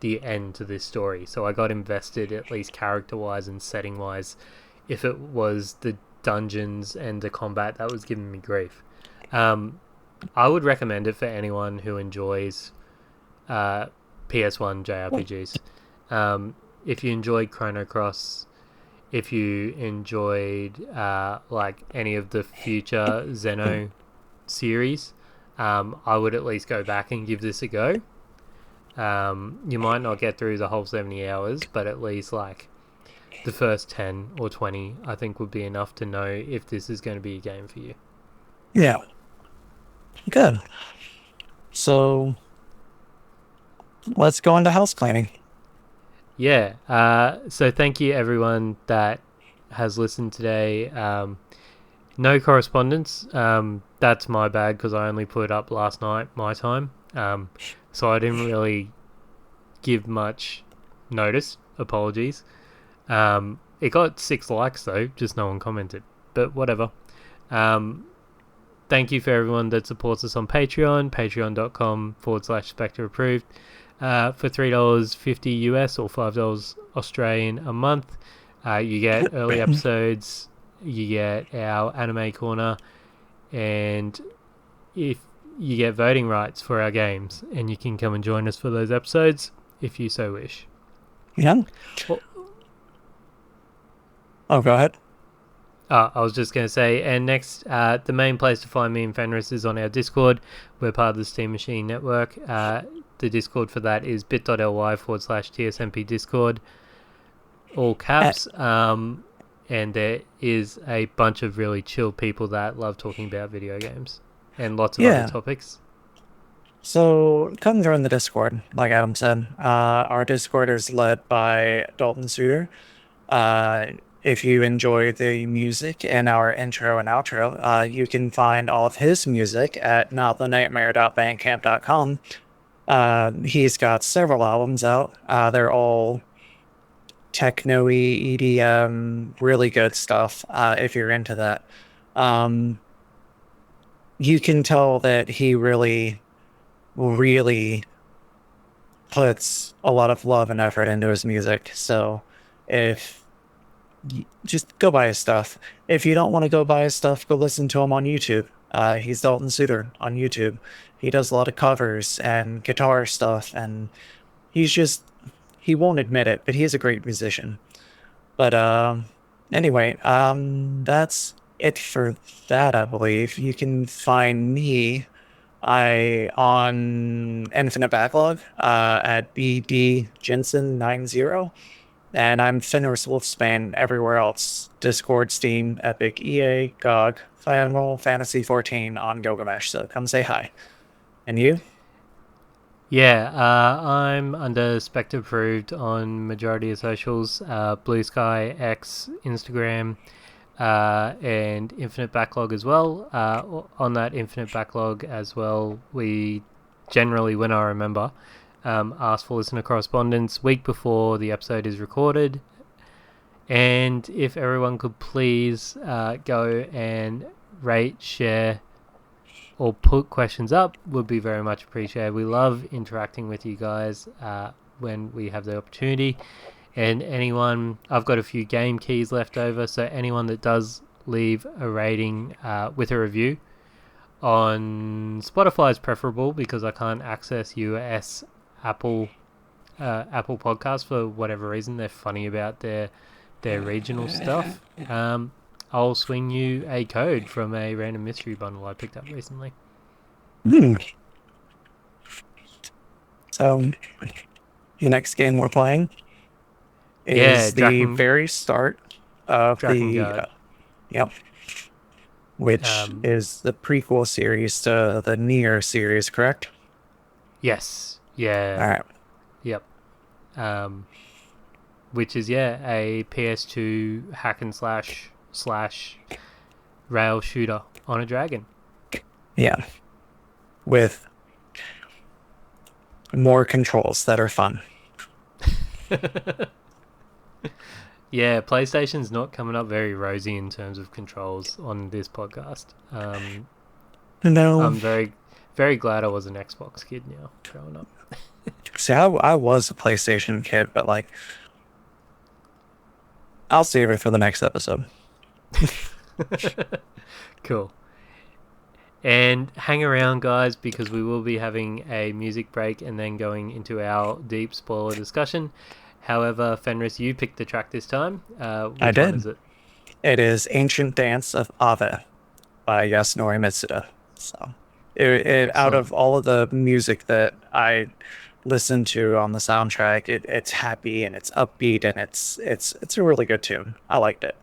the end to this story. So I got invested, at least character wise and setting wise, if it was the dungeons and the combat that was giving me grief. I would recommend it for anyone who enjoys PS1 JRPGs. If you enjoyed Chrono Cross, if you enjoyed like any of the future Xeno series, I would at least go back and give this a go. You might not get through the whole 70 hours, but at least like the first 10 or 20, I think would be enough to know if this is going to be a game for you. yeah, good. So let's go into house cleaning. Yeah. So thank you everyone that has listened today. No correspondence. That's my bad because I only put it up last night, my time. So I didn't really give much notice. Apologies. It got 6 likes though, just no one commented. But whatever. Thank you for everyone that supports us on Patreon, patreon.com/Spectre approved. For $3.50 US or $5 Australian a month, you get early episodes, you get our anime corner, and if you get voting rights for our games, and you can come and join us for those episodes if you so wish. Yeah. Well, Oh, go ahead. I was just going to say, and next, the main place to find me and Fenris is on our Discord. We're part of the Steam Machine Network. The Discord for that is bit.ly/TSMP Discord, all caps. And there is a bunch of really chill people that love talking about video games and lots of other topics. So come join the Discord, like Adam said. Our Discord is led by Dalton Suter. If you enjoy the music in our intro and outro, you can find all of his music at notthenightmare.bandcamp.com. He's got several albums out. They're all techno-y, EDM, really good stuff, if you're into that. You can tell that he really puts a lot of love and effort into his music. So if just go buy his stuff. If you don't want to go buy his stuff, go listen to him on YouTube. He's Dalton Suter on YouTube. He does a lot of covers and guitar stuff, and he won't admit it, but he is a great musician. But anyway, that's it for that, I believe. You can find me on Infinite Backlog at BD Jensen 90. And I'm Fenris Wolfsbane everywhere else. Discord, Steam, Epic, EA, GOG, Final Fantasy 14 on Gilgamesh. So come say hi. And you? Yeah, I'm under Spectre approved on majority of socials, Blue Sky, X, Instagram, and Infinite Backlog as well. On that Infinite Backlog as well, we generally, when I remember, ask for listener correspondence week before the episode is recorded. And if everyone could please go and rate, share, or put questions up, would be very much appreciated. We love interacting with you guys when we have the opportunity. And anyone, I've got a few game keys left over, so anyone that does leave a rating with a review on Spotify is preferable, because I can't access US Apple Podcasts for whatever reason. They're funny about their regional stuff. I'll swing you a code from a random mystery bundle I picked up recently. So, the next game we're playing is the very start of the yep, which is the prequel series to the Nier series, correct? Yes. Yeah. All right. Yep. Which is a PS2 hack and slash rail shooter on a dragon. Yeah. With more controls that are fun. Yeah, PlayStation's not coming up very rosy in terms of controls on this podcast. No. I'm very, very glad I was an Xbox kid now, growing up. See, I was a PlayStation kid, but like, I'll save it for the next episode. Cool. And hang around, guys, because we will be having a music break and then going into our deep spoiler discussion. However, Fenris, you picked the track this time. I did. One is it? It is Ancient Dance of Ave by Yasunori Mitsuda. So, out of all of the music that I listen to on the soundtrack, it's happy and it's upbeat and it's a really good tune. I liked it.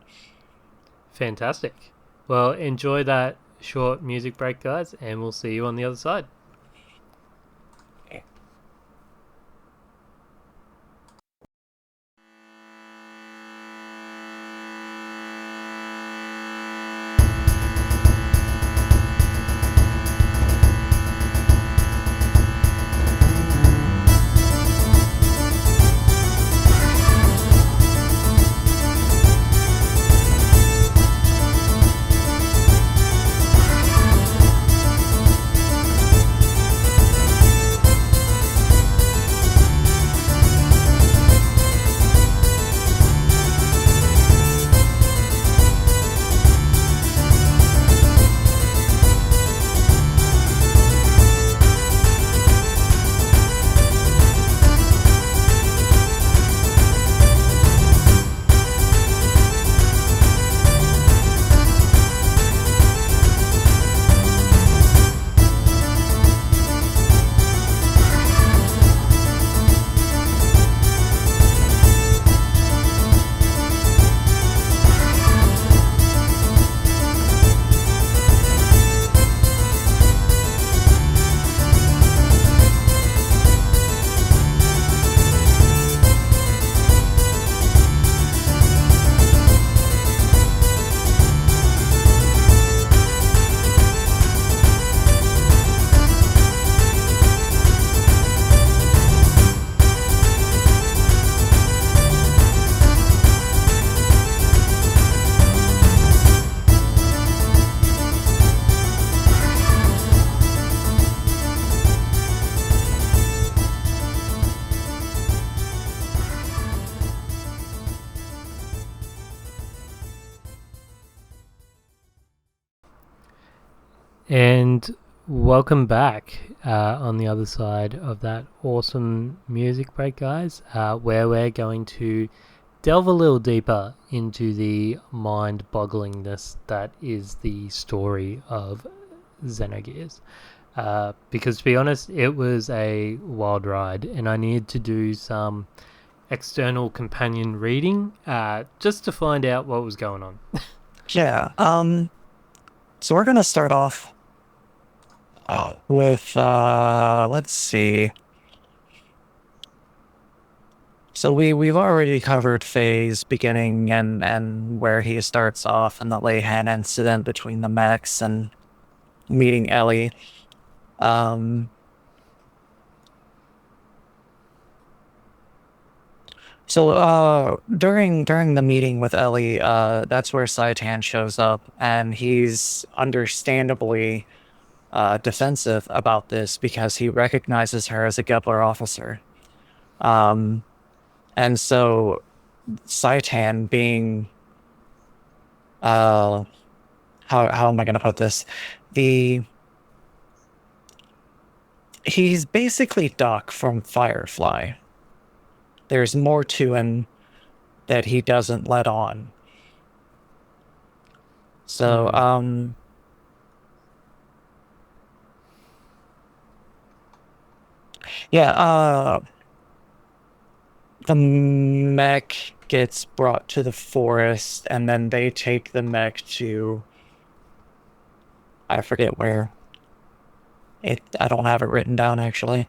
Fantastic. Well, enjoy that short music break, guys, and we'll see you on the other side. And welcome back on the other side of that awesome music break, guys, where we're going to delve a little deeper into the mind-bogglingness that is the story of Xenogears. Because to be honest, it was a wild ride, and I needed to do some external companion reading, just to find out what was going on. Yeah. So we're gonna start off with let's see. So we've already covered Faye's beginning and where he starts off and the Layhan incident between the mechs and meeting Ellie. Um, so during the meeting with Ellie, that's where Saitan shows up, and he's understandably defensive about this because he recognizes her as a Gepler officer. Um, and so Saitan being uh how am I gonna put this? The He's basically Doc from Firefly. There's more to him that he doesn't let on. So, yeah, the mech gets brought to the forest, and then they take the mech to, I forget where. I don't have it written down, actually.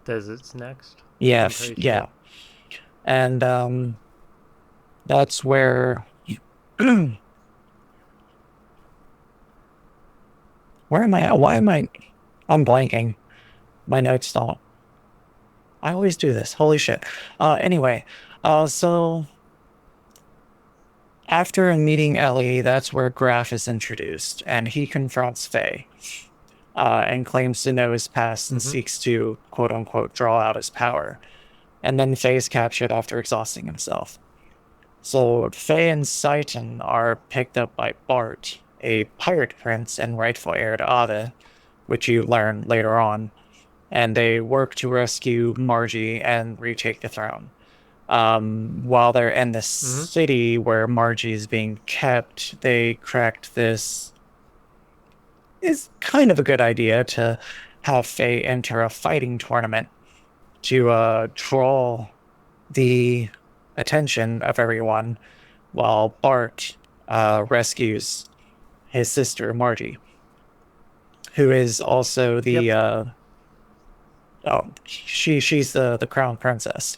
Desert's next. Yeah, yeah. And, that's where... Where am I at? Why am I... I'm blanking. My notes don't. I always do this. Holy shit. Anyway, so after meeting Ellie, that's where Graf is introduced, and he confronts Faye, and claims to know his past and seeks to, quote unquote, draw out his power. And then Faye is captured after exhausting himself. So Faye and Saitan are picked up by Bart, a pirate prince and rightful heir to Ada, which you learn later on, and they work to rescue Margie and retake the throne. While they're in the city where Margie is being kept, they cracked this. It's kind of a good idea to have Faye enter a fighting tournament to draw the attention of everyone, while Bart rescues his sister Margie, who is also the she's the crown princess.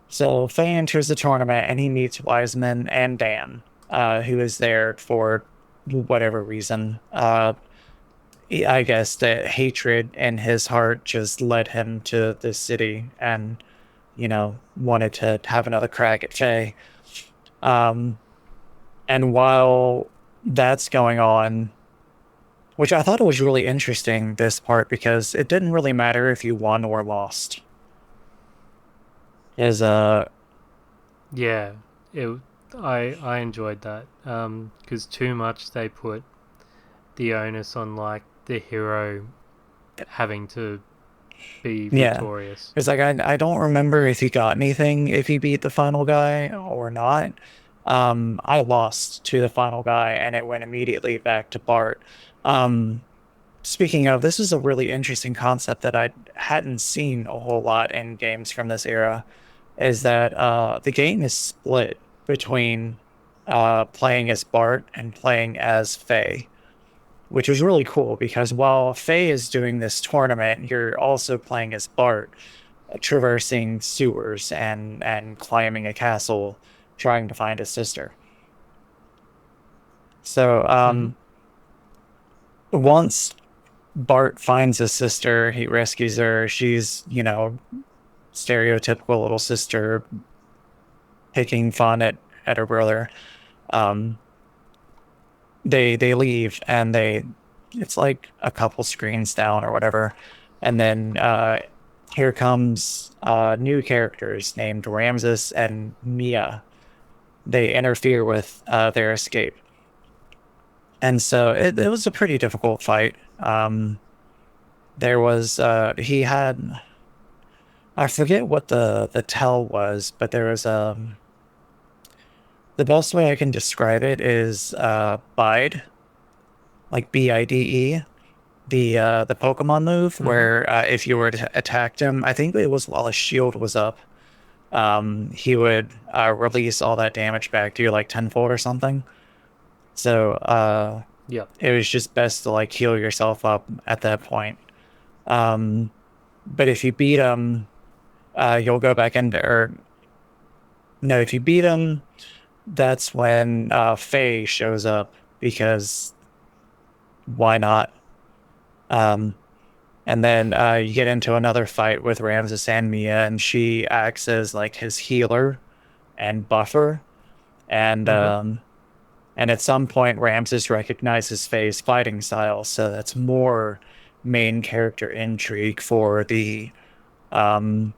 So Faye enters the tournament and he meets Wiseman and Dan, who is there for whatever reason. I guess the hatred in his heart just led him to this city and, wanted to have another crack at Faye. And while that's going on, which I thought it was really interesting, this part, because it didn't really matter if you won or lost. I enjoyed that, because too much they put the onus on like the hero having to be victorious. It's like I don't remember if he got anything if he beat the final guy or not. I lost to the final guy and it went immediately back to Bart. Speaking of, this is a really interesting concept that I hadn't seen a whole lot in games from this era, is that the game is split between playing as Bart and playing as Faye, which was really cool because while Faye is doing this tournament, you're also playing as Bart, traversing sewers and climbing a castle, trying to find his sister. So once Bart finds his sister, he rescues her. She's, stereotypical little sister picking fun at her brother. They leave and it's like a couple screens down or whatever, and then here comes new characters named Ramses and Mia. They interfere with their escape, and so it was a pretty difficult fight. There was he had, I forget what the tell was, but there was the best way I can describe it is bide, like BIDE, the Pokemon move Mm-hmm. where if you were to attack him, I think it was while his shield was up, he would release all that damage back to you like tenfold or something. So Yep. it was just best to like heal yourself up at that point. Um, but if you beat him, you'll go back into or no, if you beat him, that's when Faye shows up because why not? Um, and then you get into another fight with Ramses and Mia, and she acts as like his healer and buffer. And Mm-hmm. and at some point, Ramses recognizes Faye's fighting style, so that's more main character intrigue for the um,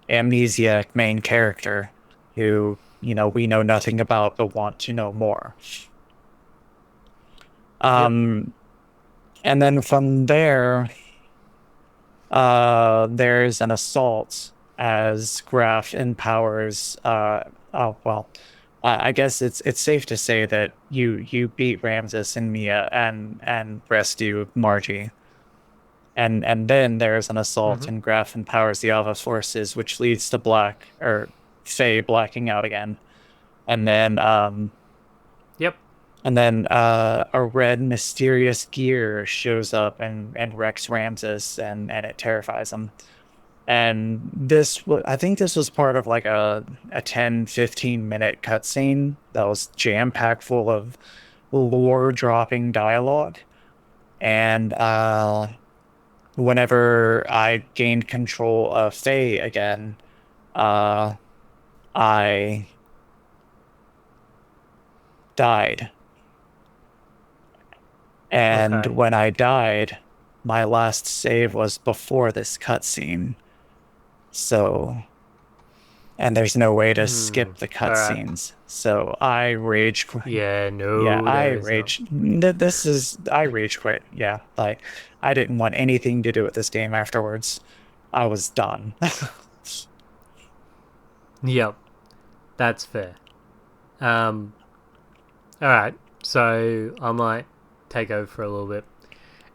amnesiac main character, who we know nothing about but want to know more. Yep. Um, and then from there, there's an assault as Graf empowers. Oh well, I guess it's safe to say that you beat Ramses and Mia and rescue Margie. And then there's an assault Mm-hmm. and Graf empowers the Alpha forces, which leads to Black or Faye blacking out again. And then Yep. a red mysterious gear shows up and wrecks Ramses and it terrifies him. And I think this was part of like a 10-15 minute cutscene that was jam-packed full of lore dropping dialogue. And whenever I gained control of Faye again, uh I died. And Okay. when I died, my last save was before this cutscene. So, and there's no way to Hmm. skip the All right. cutscenes. So I rage quit. Yeah. Yeah, No, I there is not. rage. I rage quit. Yeah, like I didn't want anything to do with this game afterwards. I was done. Yep. That's fair. Um. All right. So I might take over for a little bit,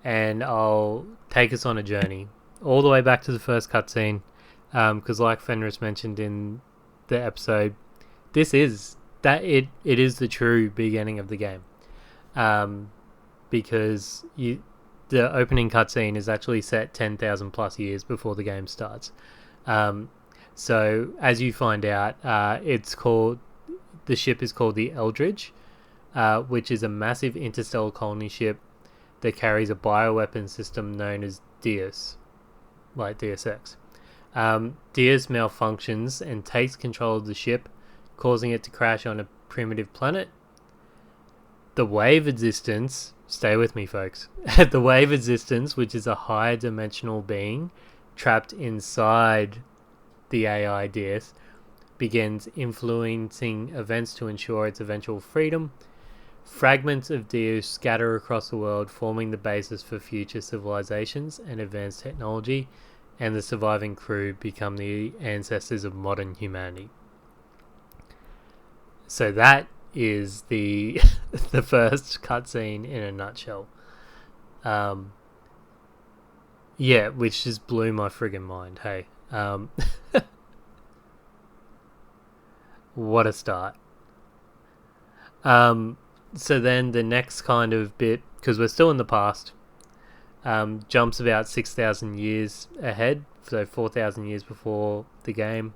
and I'll take us on a journey all the way back to the first cutscene. Because, like Fenris mentioned in the episode, this is that it is the true beginning of the game. Um, because the opening cutscene is actually set 10,000 plus years before the game starts. Um, so as you find out, the ship is called the Eldridge, which is a massive interstellar colony ship that carries a bioweapon system known as Deus, like Deus Ex. Deus malfunctions and takes control of the ship, causing it to crash on a primitive planet. The wave existence, stay with me, folks. The wave existence, which is a higher dimensional being trapped inside the AI Deus, begins influencing events to ensure its eventual freedom. Fragments of Deus scatter across the world, forming the basis for future civilizations and advanced technology, and the surviving crew become the ancestors of modern humanity. So that is the the first cutscene in a nutshell. Um, yeah, which just blew my friggin' mind. Hey, what a start. Um, so then the next kind of bit, because we're still in the past, jumps about 6,000 years ahead, so 4,000 years before the game.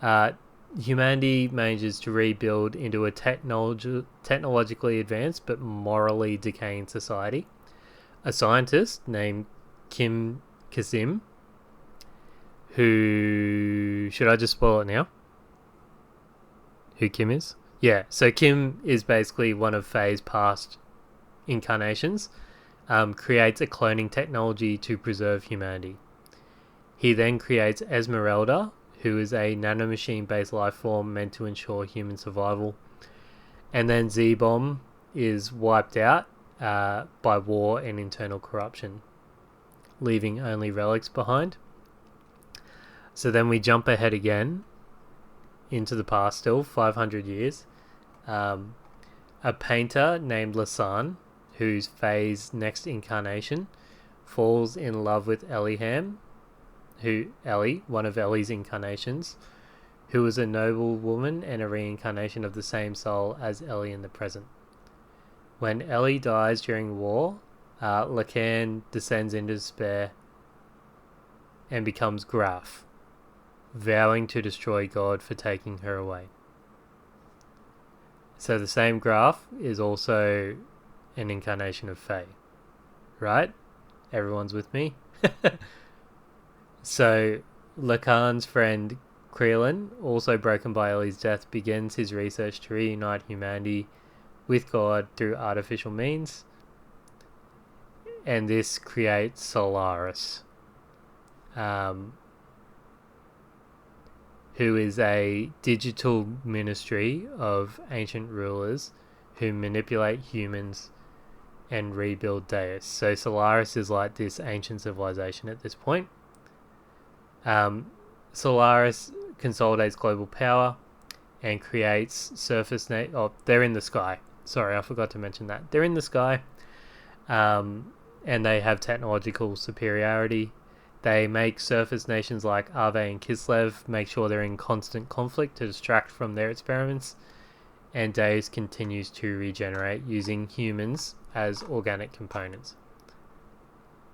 Uh, Humanity manages to rebuild into a technologically advanced but morally decaying society. A scientist named Kim Kasim, who... Should I just spoil it now? Who Kim is? Yeah, so Kim is basically one of Faye's past incarnations, creates a cloning technology to preserve humanity. He then creates Esmeralda, who is a nanomachine-based life form meant to ensure human survival. And then Z-Bomb is wiped out by war and internal corruption, leaving only relics behind. So then we jump ahead again into the past, still 500 years. A painter named Lasan, who's Faye's next incarnation, falls in love with Ellie, one of Ellie's incarnations, who was a noble woman and a reincarnation of the same soul as Ellie in the present. When Ellie dies during war, Lacan descends into despair and becomes Graf, vowing to destroy God for taking her away. So the same Graf is also an incarnation of Faye, right? Everyone's with me? So Lacan's friend Krillin, also broken by Ellie's death, begins his research to reunite humanity with God through artificial means, and this creates Solaris, who is a digital ministry of ancient rulers who manipulate humans and rebuild Deus. So Solaris is like this ancient civilization at this point. Solaris consolidates global power and creates they're in the sky. Sorry, I forgot to mention that. They're in the sky, and they have technological superiority. They make surface nations like Ave and Kislev make sure they're in constant conflict to distract from their experiments, and Deus continues to regenerate using humans as organic components.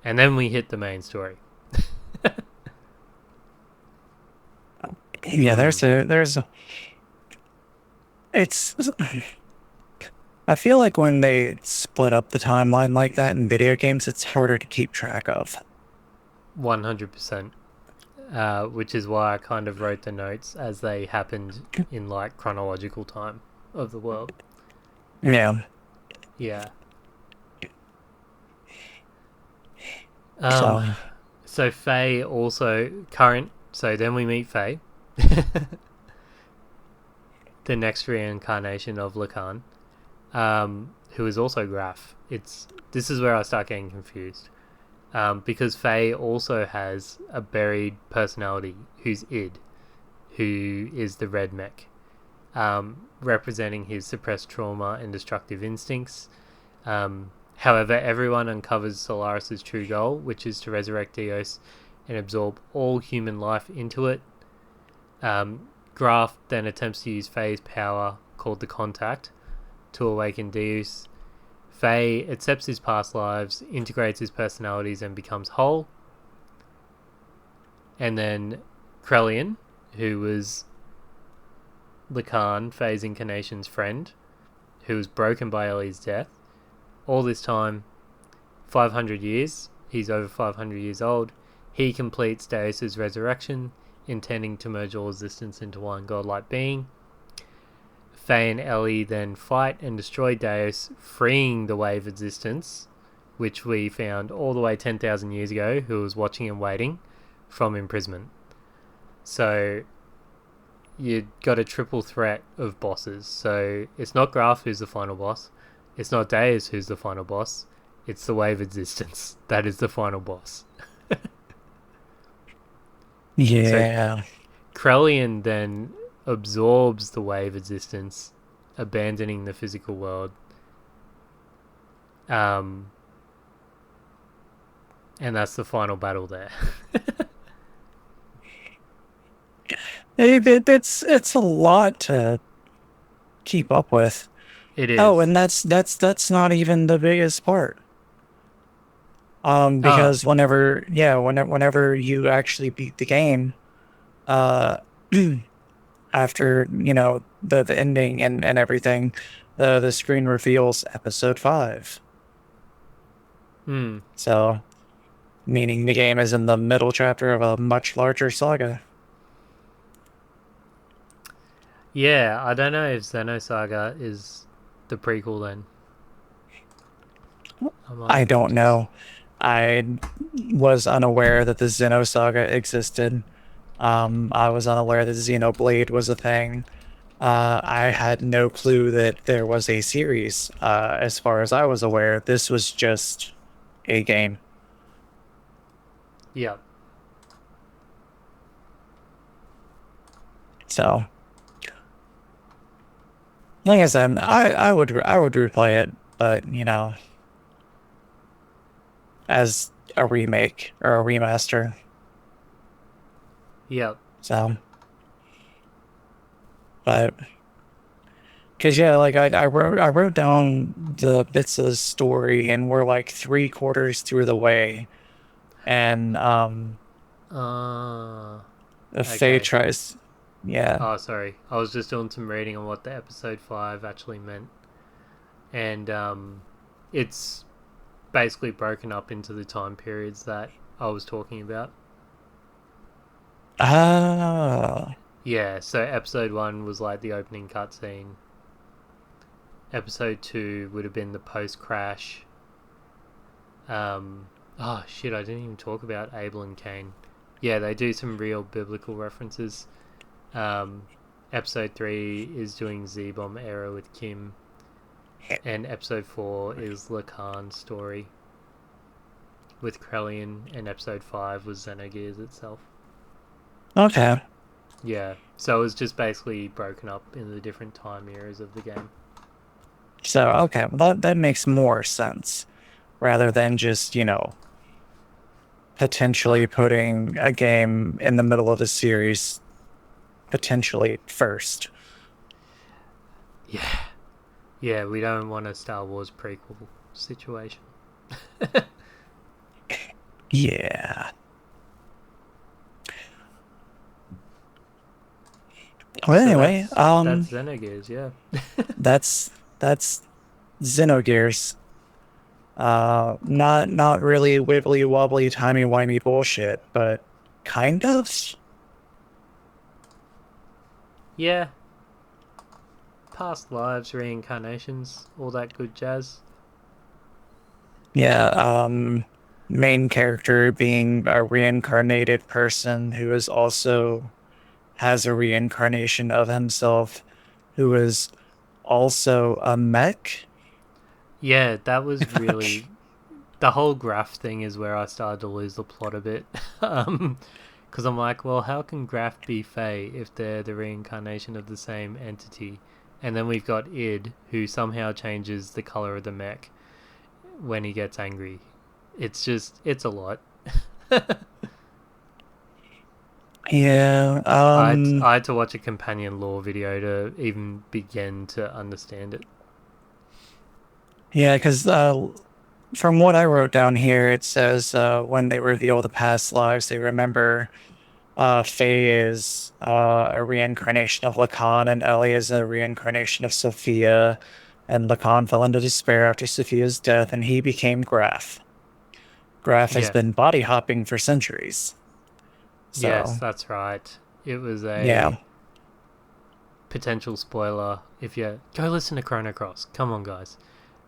And then we hit the main story. Yeah, it's. I feel like when they split up the timeline like that in video games, it's harder to keep track of. 100%. Which is why I kind of wrote the notes as they happened in like chronological time of the world. Yeah. Yeah. So So Faye also current. So then we meet Faye, the next reincarnation of Lacan, who is also Graf. This is where I start getting confused, because Faye also has a buried personality who's Id, who is the red mech, representing his suppressed trauma and destructive instincts. However, everyone uncovers Solaris' true goal, which is to resurrect Deus and absorb all human life into it. Graf then attempts to use Faye's power, called the Contact, to awaken Deus. Faye accepts his past lives, integrates his personalities, and becomes whole. And then Krelian, who was Lacan, Faye's incarnation's friend, who was broken by Ellie's death. All this time, 500 years, he's over 500 years old, he completes Deus' resurrection, intending to merge all existence into one godlike being. Faye and Ellie then fight and destroy Deus, freeing the wave existence, which we found all the way 10,000 years ago, who was watching and waiting, from imprisonment. So you got a triple threat of bosses. So it's not Graf who's the final boss, it's not Deus who's the final boss, it's the wave existence that is the final boss. yeah. So Krelian then absorbs the wave existence, abandoning the physical world. And that's the final battle there. It's a lot to keep up with. It is. Oh, and that's not even the biggest part. Because whenever you actually beat the game, after the ending and everything, the screen reveals episode 5. So, meaning the game is in the middle chapter of a much larger saga. Yeah, I don't know if Xenosaga is the prequel then. I don't know. I was unaware that the Xenosaga existed. I was unaware that Xenoblade was a thing. I had no clue that there was a series. As far as I was aware, this was just a game. Yeah. So, like I said, I would replay it, but as a remake or a remaster. Yep. So, but because yeah, like I wrote down the bits of the story, and we're like 3/4 through the way, and Faye Okay. tries, yeah. Oh, sorry. I was just doing some reading on what the episode 5 actually meant. And it's basically broken up into the time periods that I was talking about. Ah, Yeah, so episode 1 was like the opening cutscene. Episode 2 would have been the post crash. Oh shit, I didn't even talk about Abel and Cain. Yeah, they do some real biblical references. Um, episode 3 is doing Z Bomb era with Kim. And episode 4 is Lacan's story with Krellian, and episode 5 was Xenogears itself. okay. Yeah, so it was just basically broken up in the different time eras of the game. So okay, well, that makes more sense rather than just potentially putting a game in the middle of the series potentially first. Yeah, yeah, we don't want a Star Wars prequel situation. Yeah. Well, So anyway, that's Xenogears, yeah. that's Xenogears. Not really wibbly wobbly timey wimey bullshit, but kind of. Yeah, past lives, reincarnations, all that good jazz. Yeah. Main character being a reincarnated person who is also has a reincarnation of himself, who is also a mech. Yeah, that was really the whole graph thing is where I started to lose the plot a bit. Because I'm like, well, how can Graph be Fae if they're the reincarnation of the same entity? And then we've got Id, who somehow changes the color of the mech when he gets angry. It's just, it's a lot. Yeah. I had to watch a companion lore video to even begin to understand it. Yeah, because from what I wrote down here, it says when they reveal the past lives, they remember Faye is a reincarnation of Lacan, and Ellie is a reincarnation of Sophia. And Lacan fell into despair after Sophia's death, and he became Graph. Graph has Yeah, been body hopping for centuries. yes, So, that's right. It was yeah. a potential spoiler if you go listen to Chrono Cross. Come on, guys.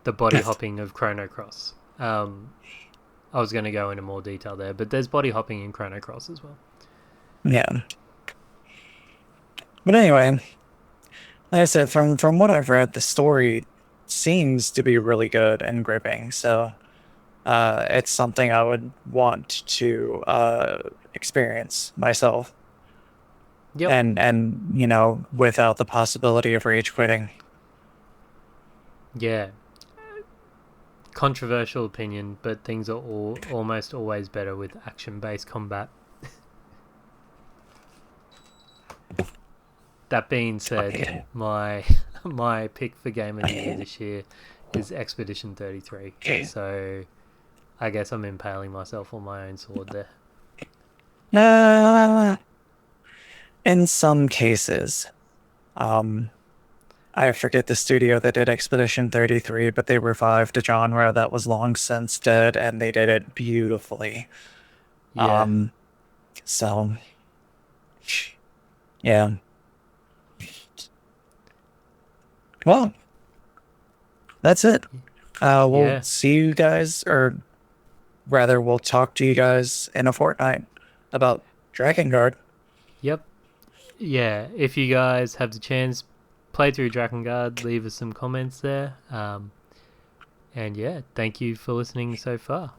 The body hopping of Chrono Cross. I was going to go into more detail there, but there's body hopping in Chrono Cross as well. Yeah. But anyway, like I said, from what I've read, the story seems to be really good and gripping. So it's something I would want to experience myself, Yep. and without the possibility of rage quitting. Yeah. Controversial opinion, but things are almost always better with action-based combat. That being said, Okay. my pick for Game of the Year this year is Expedition 33. So I guess I'm impaling myself on my own sword there. Uh, in some cases, um, I forget the studio that did Expedition 33, but they revived a genre that was long since dead, and they did it beautifully. Yeah. Um, so yeah. Well, that's it. We'll Yeah. see you guys, or rather, we'll talk to you guys in a fortnight about Dragon Guard. Yep. Yeah. If you guys have the chance, play through Drakengard, leave us some comments there. And yeah, thank you for listening so far.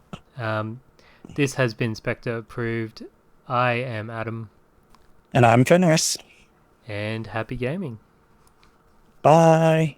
This has been Spectre approved. I am Adam, And I'm Fenris. and happy gaming. Bye.